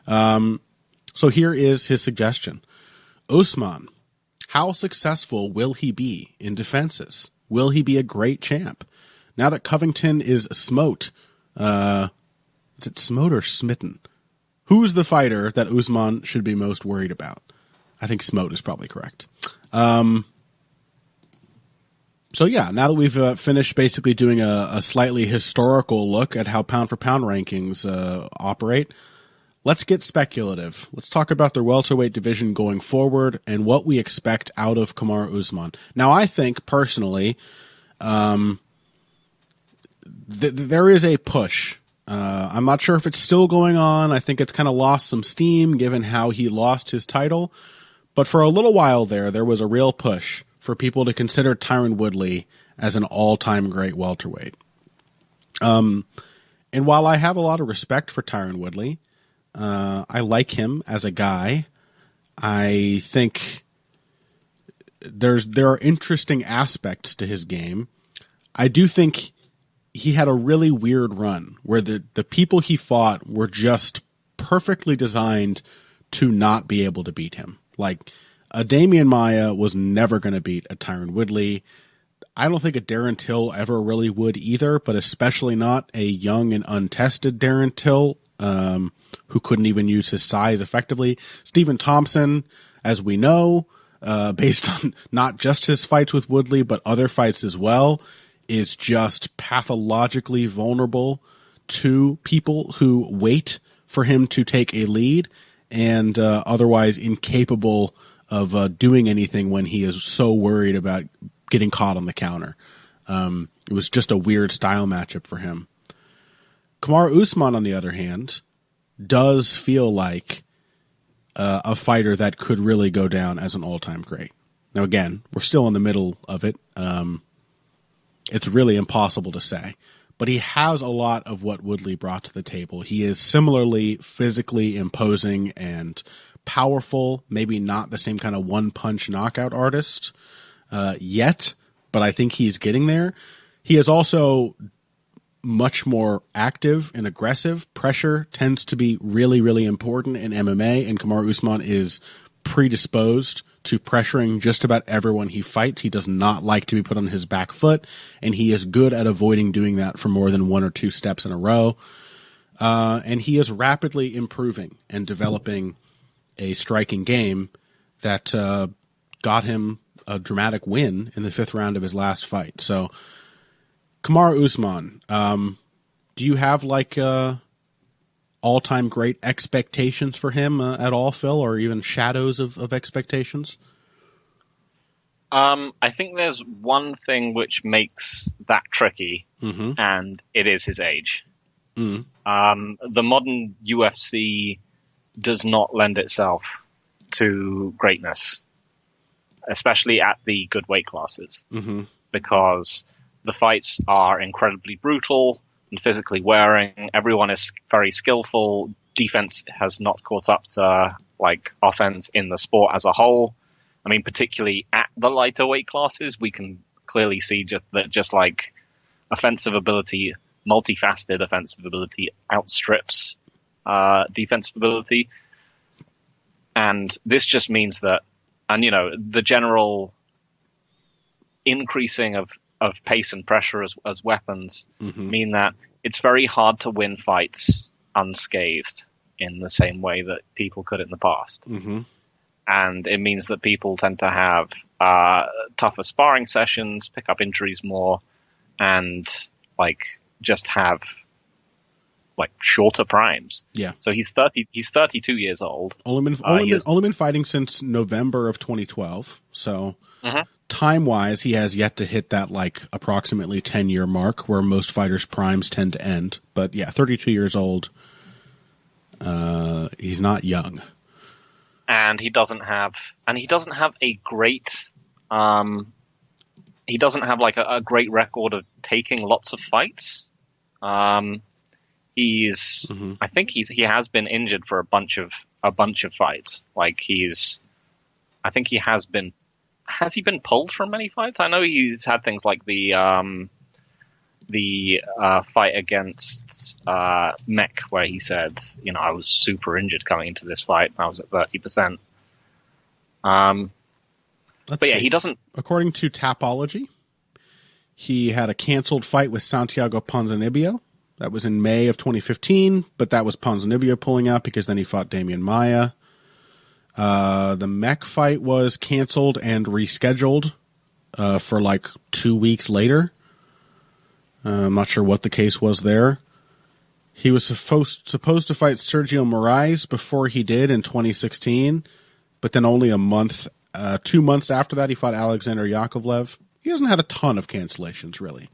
So here is his suggestion. Usman, how successful will he be in defenses? Will he be a great champ? Now that Covington is smote, is it smote or smitten? Who's the fighter that Usman should be most worried about? I think smote is probably correct. So yeah, now that we've finished basically doing a slightly historical look at how pound-for-pound rankings operate, let's get speculative. Let's talk about the welterweight division going forward and what we expect out of Kamaru Usman. Now, I think, personally, there is a push. I'm not sure if it's still going on. I think it's kind of lost some steam given how he lost his title. But for a little while there was a real push for people to consider Tyron Woodley as an all-time great welterweight. And while I have a lot of respect for Tyron Woodley, I like him as a guy. I think there are interesting aspects to his game. I do think he had a really weird run where the people he fought were just perfectly designed to not be able to beat him. Like, a Damian Maia was never going to beat a Tyron Woodley. I don't think a Darren Till ever really would either, but especially not a young and untested Darren Till, who couldn't even use his size effectively. Stephen Thompson, as we know, based on not just his fights with Woodley, but other fights as well, is just pathologically vulnerable to people who wait for him to take a lead and otherwise incapable of doing anything when he is so worried about getting caught on the counter. It was just a weird style matchup for him. Kamaru Usman, on the other hand, does feel like a fighter that could really go down as an all-time great. Now, again, we're still in the middle of it. It's really impossible to say. But he has a lot of what Woodley brought to the table. He is similarly physically imposing and powerful, maybe not the same kind of one-punch knockout artist yet, but I think he's getting there. He is also much more active and aggressive. Pressure tends to be really, really important in MMA, and Kamaru Usman is predisposed to pressuring just about everyone he fights. He does not like to be put on his back foot, and he is good at avoiding doing that for more than one or two steps in a row. And he is rapidly improving and developing a striking game that got him a dramatic win in the 5th round of his last fight. So, Kamaru Usman, do you have like all-time great expectations for him at all, Phil, or even shadows of expectations? I think there's one thing which makes that tricky, and it is his age. The modern UFC does not lend itself to greatness, especially at the good weight classes, because the fights are incredibly brutal and physically wearing. Everyone is very skillful. Defense has not caught up to like offense in the sport as a whole. I mean, particularly at the lighter weight classes, we can clearly see just like offensive ability, multifaceted offensive ability outstrips defensive ability. And this just means that, and you know, the general increasing of pace and pressure as weapons mean that it's very hard to win fights unscathed in the same way that people could in the past. And it means that people tend to have tougher sparring sessions, pick up injuries more, and like just have like shorter primes. Yeah. So he's 32 years old. Only been fighting since November of 2012. So time-wise, he has yet to hit that like approximately 10-year mark where most fighters' primes tend to end. But yeah, 32 years old. He's not young. And he doesn't have a great he doesn't have like a great record of taking lots of fights. He's I think he has been injured for a bunch of fights. Like I think he has been. Has he been pulled from many fights? I know he's had things like the fight against Mech, where he said, you know, I was super injured coming into this fight. I was at 30%. But yeah, he doesn't. According to Tapology, he had a canceled fight with Santiago Ponzinibbio. That was in May of 2015, but that was Ponzinibbio pulling out because then he fought Damian Maia. The Mech fight was canceled and rescheduled for like 2 weeks later. I'm not sure what the case was there. He was supposed to fight Sergio Moraes before he did in 2016, but then only 2 months after that, he fought Alexander Yakovlev. He hasn't had a ton of cancellations, really.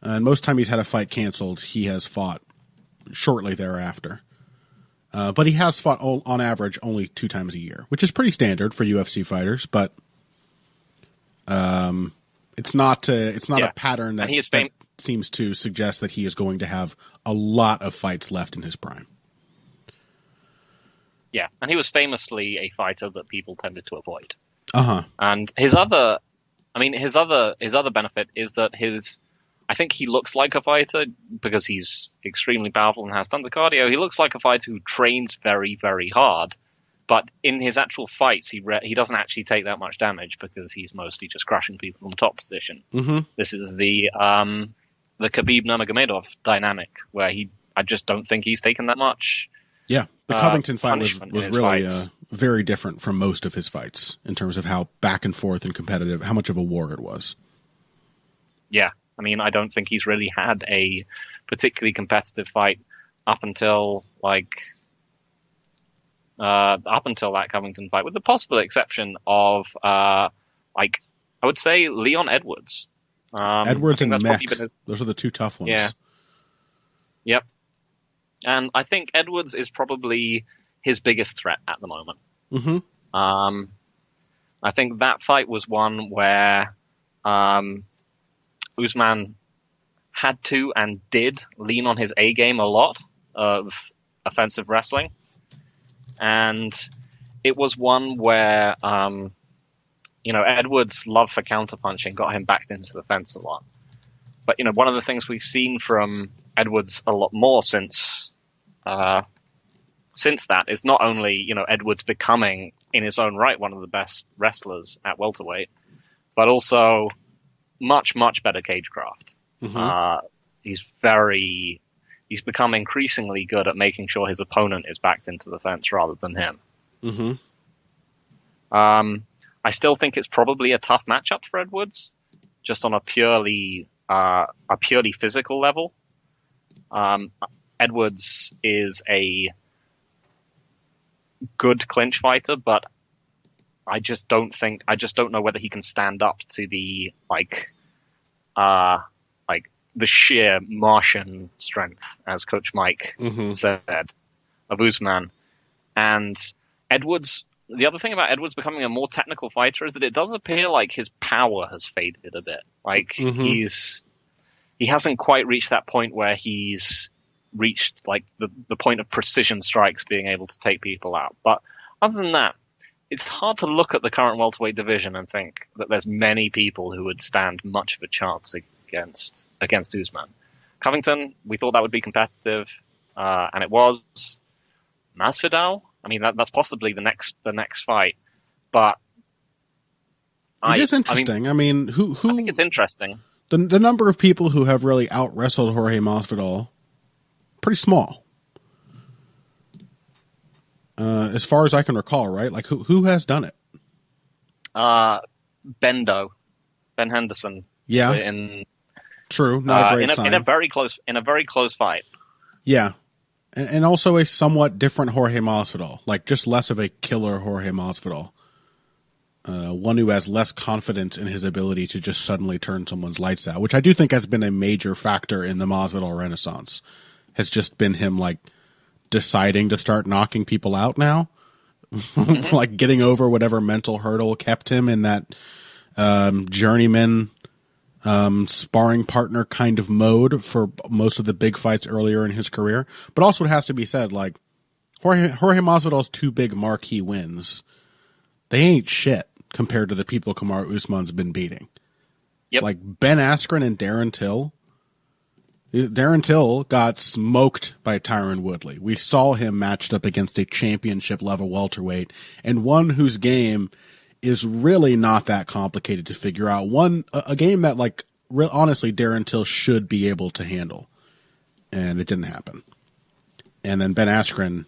And most time he's had a fight canceled, he has fought shortly thereafter. But he has fought on average only 2 times a year, which is pretty standard for UFC fighters. But it's not a pattern that seems to suggest that he is going to have a lot of fights left in his prime. Yeah, and he was famously a fighter that people tended to avoid. And his other benefit is that I think he looks like a fighter because he's extremely powerful and has tons of cardio. He looks like a fighter who trains very, very hard, but in his actual fights, he doesn't actually take that much damage because he's mostly just crushing people from top position. Mm-hmm. This is the Khabib Nurmagomedov dynamic where I just don't think he's taken that much. Yeah, the Covington fight was really very different from most of his fights in terms of how back and forth and competitive, how much of a war it was. Yeah, I mean, I don't think he's really had a particularly competitive fight up until that Covington fight, with the possible exception of I would say Leon Edwards. Edwards and Mech, those are the 2 tough ones. Yeah. Yep. And I think Edwards is probably his biggest threat at the moment. Mm-hmm. I think that fight was one where Usman had to and did lean on his A game a lot of offensive wrestling. And it was one where, Edwards' love for counterpunching got him backed into the fence a lot. But, one of the things we've seen from Edwards a lot more since that is not only, Edwards becoming in his own right one of the best wrestlers at welterweight, but also much, much better cagecraft. Mm-hmm. He's become increasingly good at making sure his opponent is backed into the fence rather than him. Mm-hmm. I still think it's probably a tough matchup for Edwards, just on a purely physical level. Edwards is a good clinch fighter, but I just don't know whether he can stand up to the the sheer Martian strength, as Coach Mike said, of Usman. And Edwards, the other thing about Edwards becoming a more technical fighter is that it does appear like his power has faded a bit. He hasn't quite reached that point where he's reached the point of precision strikes, being able to take people out. But other than that, it's hard to look at the current welterweight division and think that there's many people who would stand much of a chance against Usman. Covington, we thought that would be competitive, and it was. Masvidal, I mean, that's possibly the next fight, but it is interesting. I mean, who? I think it's interesting. The number of people who have really out-wrestled Jorge Masvidal, pretty small. As far as I can recall, right? Who has done it? Ben Henderson. Yeah. True. Not a great sign. In a very close fight. Yeah. And also a somewhat different Jorge Masvidal. Just less of a killer Jorge Masvidal. One who has less confidence in his ability to just suddenly turn someone's lights out, which I do think has been a major factor in the Masvidal renaissance. Has just been him, deciding to start knocking people out now. Getting over whatever mental hurdle kept him in that journeyman sparring partner kind of mode for most of the big fights earlier in his career. But also it has to be said, Jorge Masvidal's 2 big marquee wins, they ain't shit compared to the people Kamaru Usman's been beating. Yep. Ben Askren and Darren Till. Darren Till got smoked by Tyron Woodley. We saw him matched up against a championship level welterweight, and one whose game is really not that complicated to figure out. A game that, honestly, Darren Till should be able to handle. And it didn't happen. And then Ben Askren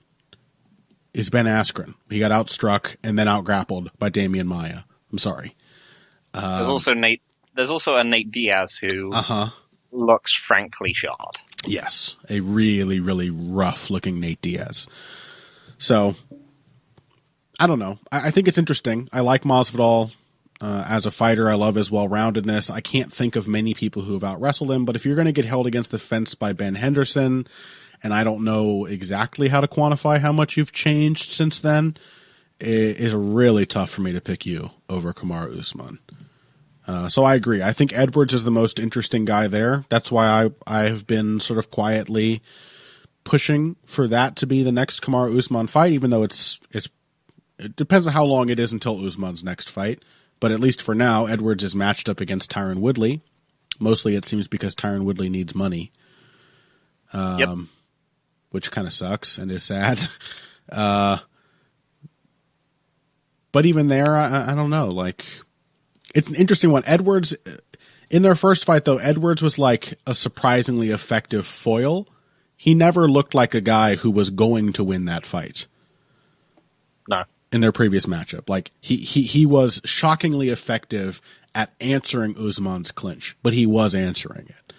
is Ben Askren. He got outstruck and then outgrappled by Damian Maia. I'm sorry. There's also a Nate Diaz who looks frankly shot. Yes, a really, really rough-looking Nate Diaz. So, I don't know. I think it's interesting. I like Masvidal as a fighter. I love his well-roundedness. I can't think of many people who have out-wrestled him, but if you're going to get held against the fence by Ben Henderson, and I don't know exactly how to quantify how much you've changed since then, it is really tough for me to pick you over Kamaru Usman. So I agree. I think Edwards is the most interesting guy there. That's why I have been sort of quietly pushing for that to be the next Kamaru Usman fight, even though it depends on how long it is until Usman's next fight. But at least for now, Edwards is matched up against Tyron Woodley. Mostly it seems because Tyron Woodley needs money. Which kind of sucks and is sad. But even there, I don't know. Like, it's an interesting one. Edwards, in their first fight, though, Edwards was like a surprisingly effective foil. He never looked like a guy who was going to win that fight. No. In their previous matchup. Like, he was shockingly effective at answering Usman's clinch, but he was answering it.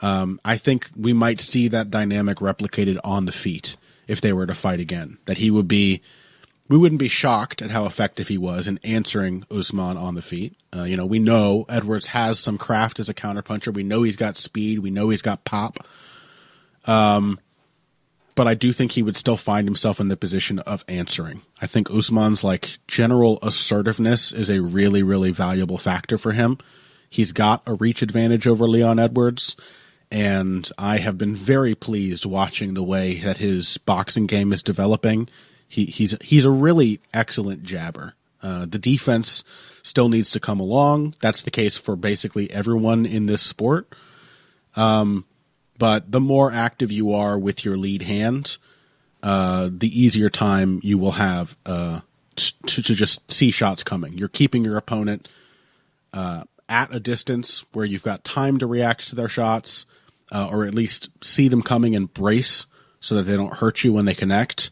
I think we might see that dynamic replicated on the feet if they were to fight again. That we wouldn't be shocked at how effective he was in answering Usman on the feet. We know Edwards has some craft as a counterpuncher. We know he's got speed. We know he's got pop. But I do think he would still find himself in the position of answering. I think Usman's like general assertiveness is a really, really valuable factor for him. He's got a reach advantage over Leon Edwards. And I have been very pleased watching the way that his boxing game is developing. He's a really excellent jabber. The defense still needs to come along. That's the case for basically everyone in this sport. But the more active you are with your lead hand, the easier time you will have to just see shots coming. You're keeping your opponent at a distance where you've got time to react to their shots, or at least see them coming and brace so that they don't hurt you when they connect.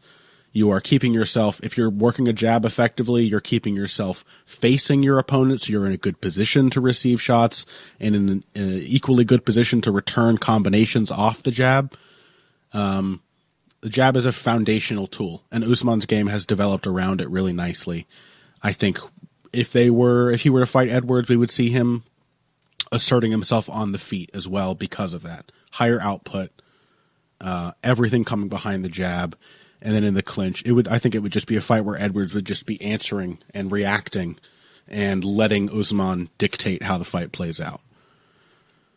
You are keeping yourself, if you're working a jab effectively, you're keeping yourself facing your opponent, so you're in a good position to receive shots and in an equally good position to return combinations off the jab. The jab is a foundational tool, and Usman's game has developed around it really nicely. I think if he were to fight Edwards, we would see him asserting himself on the feet as well because of that. Higher output, everything coming behind the jab. And then in the clinch, I think it would just be a fight where Edwards would just be answering and reacting and letting Usman dictate how the fight plays out.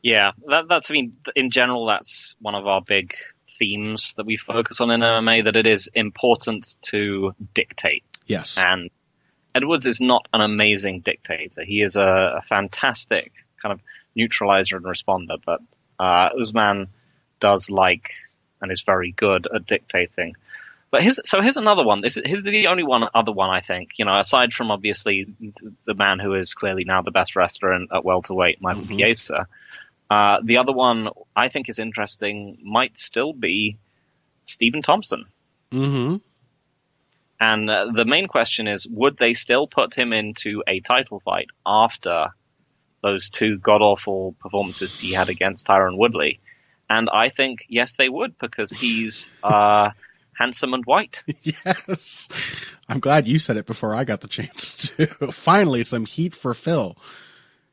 Yeah, in general, that's one of our big themes that we focus on in MMA, that it is important to dictate. Yes. And Edwards is not an amazing dictator. He is a fantastic kind of neutralizer and responder, but Usman does like and is very good at dictating. But here's another one. Here's the only other one, I think, aside from obviously the man who is clearly now the best wrestler at welterweight, Michael Chiesa. The other one I think is interesting might still be Stephen Thompson. Mm-hmm. And the main question is, would they still put him into a title fight after those two god-awful performances he had against Tyron Woodley? And I think, yes, they would, because he's handsome and white. Yes. I'm glad you said it before I got the chance to. Finally, some heat for Phil.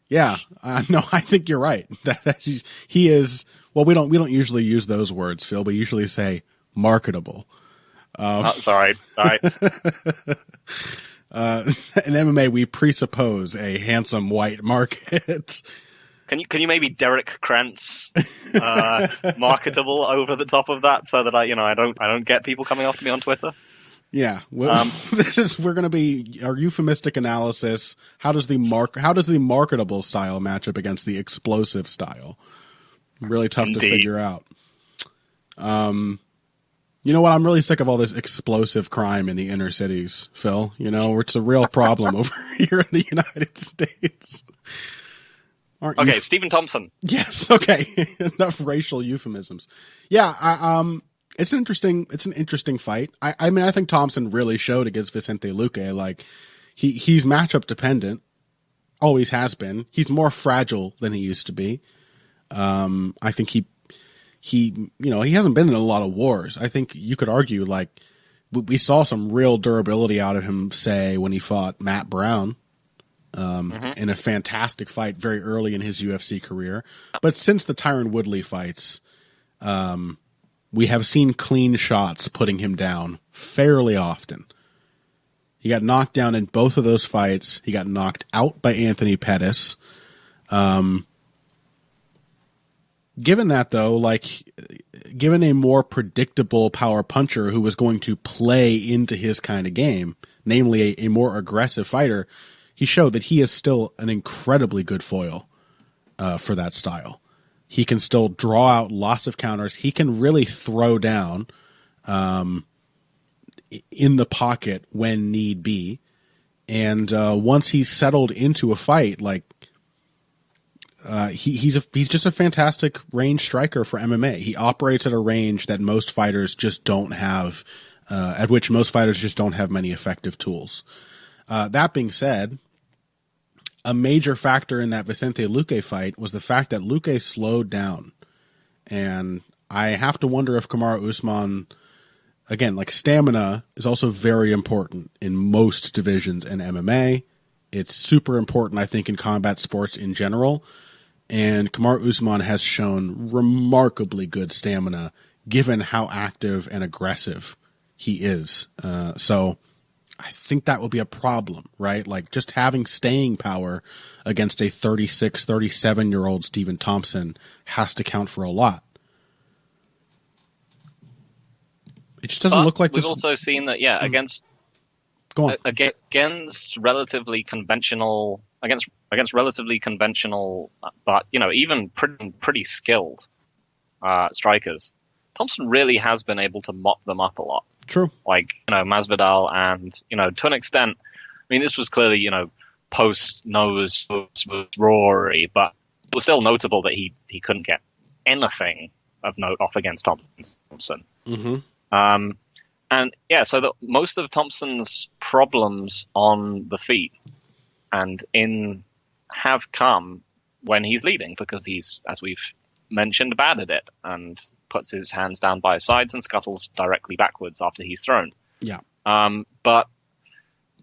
Yeah. No, I think you're right. He is, well, we don't usually use those words, Phil. We usually say marketable. Sorry. In MMA, we presuppose a handsome white market. Can you maybe Derek Krantz marketable over the top of that so that I don't get people coming after me on Twitter? Yeah. Well, we're going to be our euphemistic analysis. How does the marketable style match up against the explosive style? Really tough to figure out. You know what? I'm really sick of all this explosive crime in the inner cities, Phil. It's a real problem over here in the United States. Okay, Stephen Thompson. Yes. Okay. Enough racial euphemisms. Yeah. It's an interesting fight. I mean, I think Thompson really showed against Vicente Luque. Like, he's matchup dependent. always has been. He's more fragile than he used to be. I think he hasn't been in a lot of wars. I think you could argue, like, we saw some real durability out of him, say, when he fought Matt Brown in a fantastic fight very early in his UFC career. But since the Tyron Woodley fights, we have seen clean shots putting him down fairly often. He got knocked down in both of those fights. He got knocked out by Anthony Pettis. Given that, though, given a more predictable power puncher who was going to play into his kind of game, namely a more aggressive fighter, he showed that he is still an incredibly good foil for that style. He can still draw out lots of counters. He can really throw down in the pocket when need be. And once he's settled into a fight, he's just a fantastic range striker for MMA. He operates at a range that most fighters just don't have, at which most fighters just don't have many effective tools. That being said, a major factor in that Vicente Luque fight was the fact that Luque slowed down. And I have to wonder if Kamaru Usman, again, stamina is also very important in most divisions in MMA. It's super important, I think, in combat sports in general. And Kamaru Usman has shown remarkably good stamina given how active and aggressive he is. So I think that will be a problem, right? Just having staying power against a 36, 37-year-old Stephen Thompson has to count for a lot. It just doesn't look like we've this. Also seen that, against relatively conventional, against relatively conventional, but even pretty skilled strikers, Thompson really has been able to mop them up a lot. True. Masvidal and, to an extent, this was clearly, post nose with Rory, but it was still notable that he couldn't get anything of note off against Thompson. Mm-hmm. So that most of Thompson's problems on the feet have come when he's leading, because he's, as we've mentioned, bad at it and puts his hands down by his sides and scuttles directly backwards after he's thrown. Yeah. But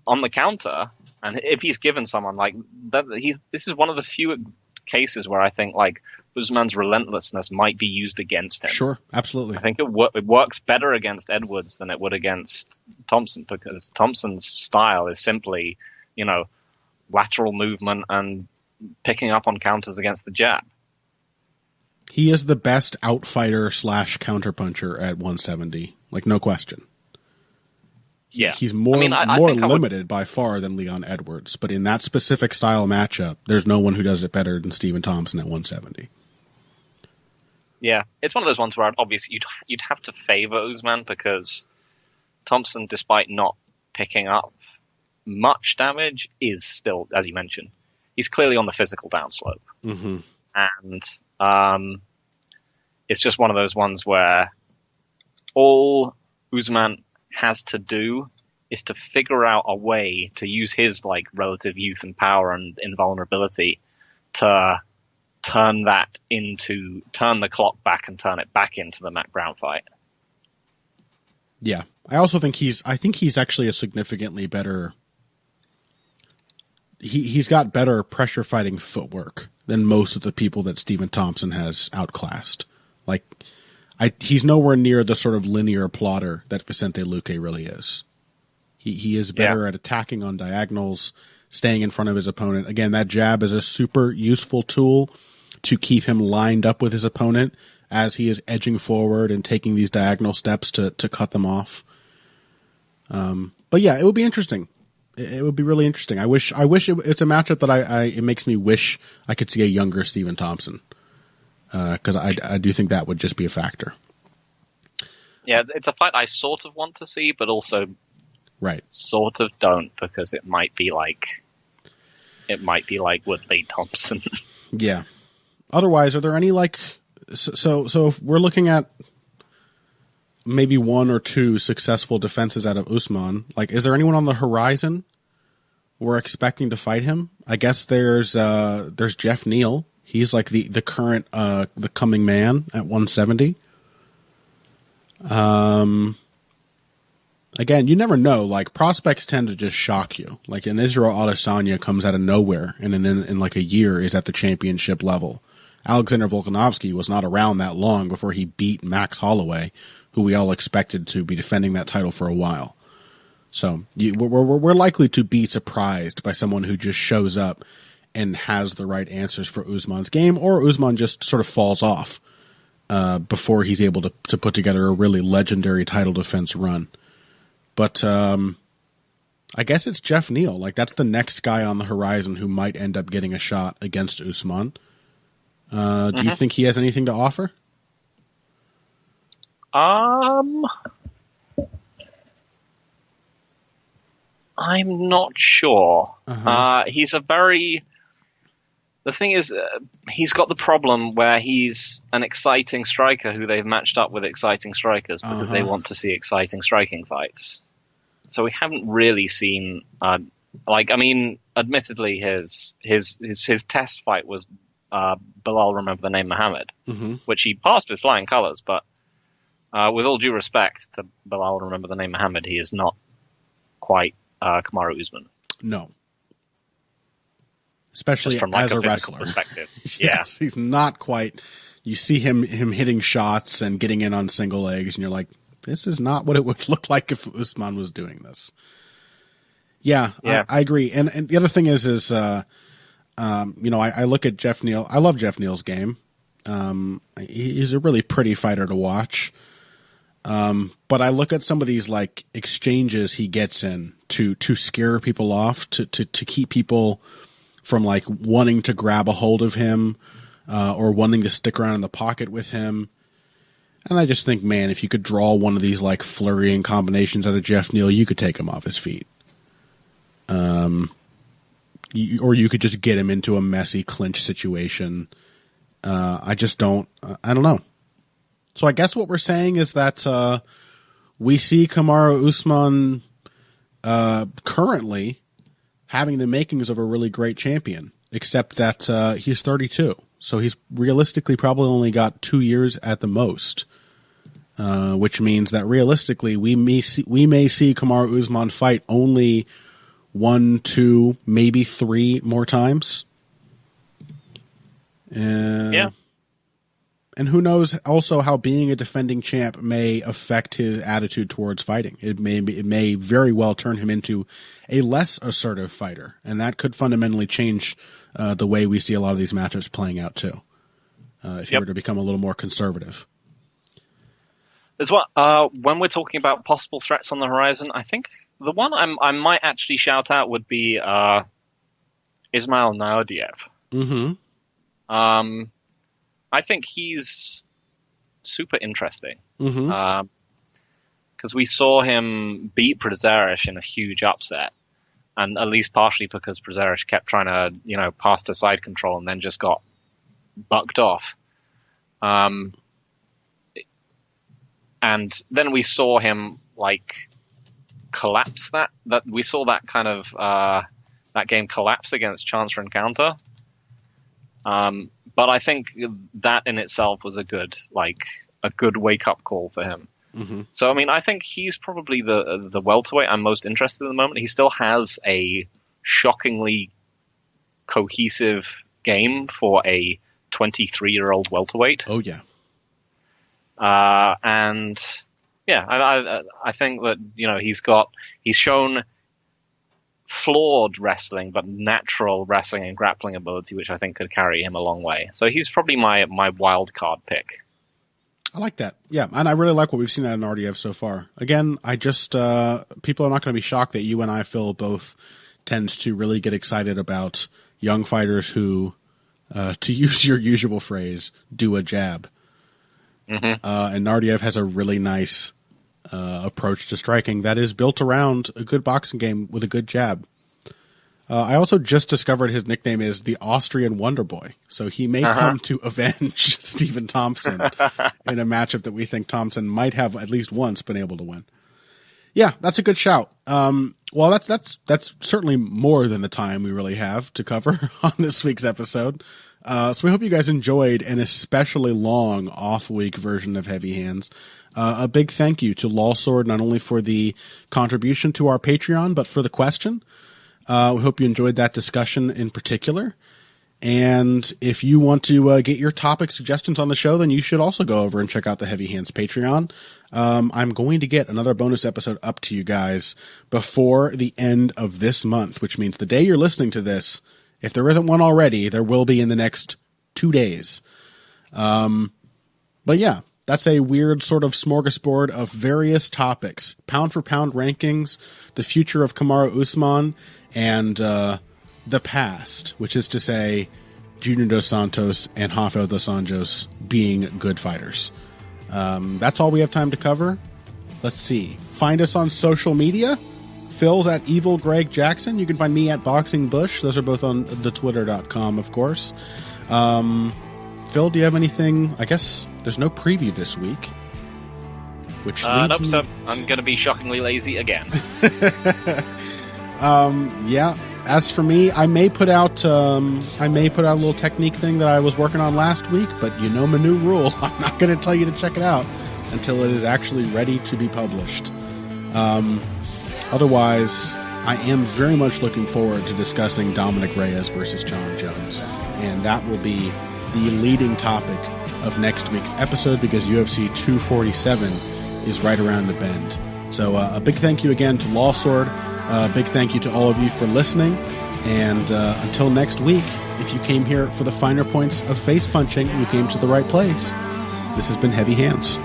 on the counter, and if he's given someone that, this is one of the few cases where I think Usman's relentlessness might be used against him. Sure, absolutely. I think it works better against Edwards than it would against Thompson, because Thompson's style is simply, lateral movement and picking up on counters against the jab. He is the best outfighter / counterpuncher at 170, no question. Yeah, he's more limited by far than Leon Edwards, but in that specific style matchup, there's no one who does it better than Stephen Thompson at 170. Yeah, it's one of those ones where obviously you'd have to favor Usman, because Thompson, despite not picking up much damage, is still, as you mentioned, he's clearly on the physical downslope. Mm-hmm. And it's just one of those ones where all Usman has to do is to figure out a way to use his relative youth and power and invulnerability to turn the clock back and turn it back into the Matt Brown fight. Yeah. I also think he's actually a significantly better, he's got better pressure fighting footwork than most of the people that Stephen Thompson has outclassed. He's nowhere near the sort of linear plotter that Vicente Luque really is. He is better at attacking on diagonals, staying in front of his opponent. Again, that jab is a super useful tool to keep him lined up with his opponent as he is edging forward and taking these diagonal steps to cut them off. But yeah, it would be interesting. It would be really interesting. I wish it's a matchup that it makes me wish I could see a younger Stephen Thompson. Because I do think that would just be a factor. Yeah, it's a fight I sort of want to see, but also sort of don't, because it might be like Woodley Thompson. Yeah. Otherwise, are there any so if we're looking at maybe one or two successful defenses out of Usman, is there anyone on the horizon we're expecting to fight him? I guess there's Jeff Neal. He's like the current the coming man at 170. Again, you never know. Like, prospects tend to just shock you. Like, an Israel Adesanya comes out of nowhere, and then in like a year is at the championship level. Alexander Volkanovski was not around that long before he beat Max Holloway, who we all expected to be defending that title for a while. So we're likely to be surprised by someone who just shows up and has the right answers for Usman's game, or Usman just sort of falls off before he's able to put together a really legendary title defense run. But I guess it's Jeff Neal. Like, that's the next guy on the horizon who might end up getting a shot against Usman. Do you think he has anything to offer? I'm not sure. He's a very... The thing is, he's got the problem where he's an exciting striker who they've matched up with exciting strikers because they want to see exciting striking fights. So we haven't really seen, admittedly, his test fight was Bilal Remember the Name Muhammad, which he passed with flying colours. But with all due respect to Bilal Remember the Name Muhammad, he is not quite Kamaru Usman. No. Especially from as a wrestler. Perspective. Yes, he's not quite. You see him hitting shots and getting in on single legs, and you're like, this is not what it would look like if Usman was doing this. Yeah. I agree. And the other thing is I look at Jeff Neal. I love Jeff Neal's game. He's a really pretty fighter to watch. But I look at some of these like exchanges he gets in to scare people off, to keep people from like wanting to grab a hold of him, or wanting to stick around in the pocket with him. And I just think, man, if you could draw one of these like flurrying combinations out of Jeff Neal, you could take him off his feet. Or you could just get him into a messy clinch situation. I don't know. So I guess what we're saying is that we see Kamaru Usman currently having the makings of a really great champion, except that he's 32. So he's realistically probably only got 2 years at the most, which means that realistically we may see Kamaru Usman fight only 1, 2, maybe 3 more times. Yeah. And who knows also how being a defending champ may affect his attitude towards fighting. It may very well turn him into a less assertive fighter, and that could fundamentally change the way we see a lot of these matchups playing out too. If he were to become a little more conservative. As well, when we're talking about possible threats on the horizon, I think the one I might actually shout out would be Ismail Naudiev. I think he's super interesting because we saw him beat Prazeres in a huge upset, and at least partially because Prazeres kept trying to, pass to side control and then just got bucked off. And then we saw him collapse that we saw that kind of that game collapse against Chance Rencounter. But I think that in itself was a good wake up call for him. So, I think he's probably the welterweight I'm most interested in at the moment. He still has a shockingly cohesive game for a 23-year-old welterweight. Oh, yeah. I think that, he's shown flawed wrestling, but natural wrestling and grappling ability, which I think could carry him a long way. So he's probably my wild card pick. I like that. Yeah, and I really like what we've seen out of RDF so far. Again, I just people are not going to be shocked that you and I, Phil, both tend to really get excited about young fighters who, to use your usual phrase, do a jab. And Nardiev has a really nice approach to striking that is built around a good boxing game with a good jab. I also just discovered his nickname is the Austrian Wonder Boy, so he may come to avenge Stephen Thompson in a matchup that we think Thompson might have at least once been able to win. Yeah, that's a good shout. Well, that's certainly more than the time we really have to cover on this week's episode. So we hope you guys enjoyed an especially long off-week version of Heavy Hands. A big thank you to Lawsword, not only for the contribution to our Patreon, but for the question. We hope you enjoyed that discussion in particular. And if you want to get your topic suggestions on the show, then you should also go over and check out the Heavy Hands Patreon. I'm going to get another bonus episode up to you guys before the end of this month, which means the day you're listening to this, if there isn't one already, there will be in the next 2 days. But yeah, that's a weird sort of smorgasbord of various topics. Pound for pound rankings, the future of Kamaru Usman, and the past, which is to say Junior Dos Santos and Rafael Dos Anjos being good fighters. That's all we have time to cover. Let's see. Find us on social media. Phil's at Evil Greg Jackson. You can find me at Boxing Bush. Those are both on the Twitter.com, of course. Phil, do you have anything? I guess there's no preview this week. Which leads me... So I'm going to be shockingly lazy again. Yeah. As for me, I may put out a little technique thing that I was working on last week, but you know my new rule. I'm not going to tell you to check it out until it is actually ready to be published. Otherwise, I am very much looking forward to discussing Dominic Reyes versus John Jones, and that will be the leading topic of next week's episode because UFC 247 is right around the bend. So a big thank you again to Lawsword. A big thank you to all of you for listening. And until next week, if you came here for the finer points of face punching, you came to the right place. This has been Heavy Hands.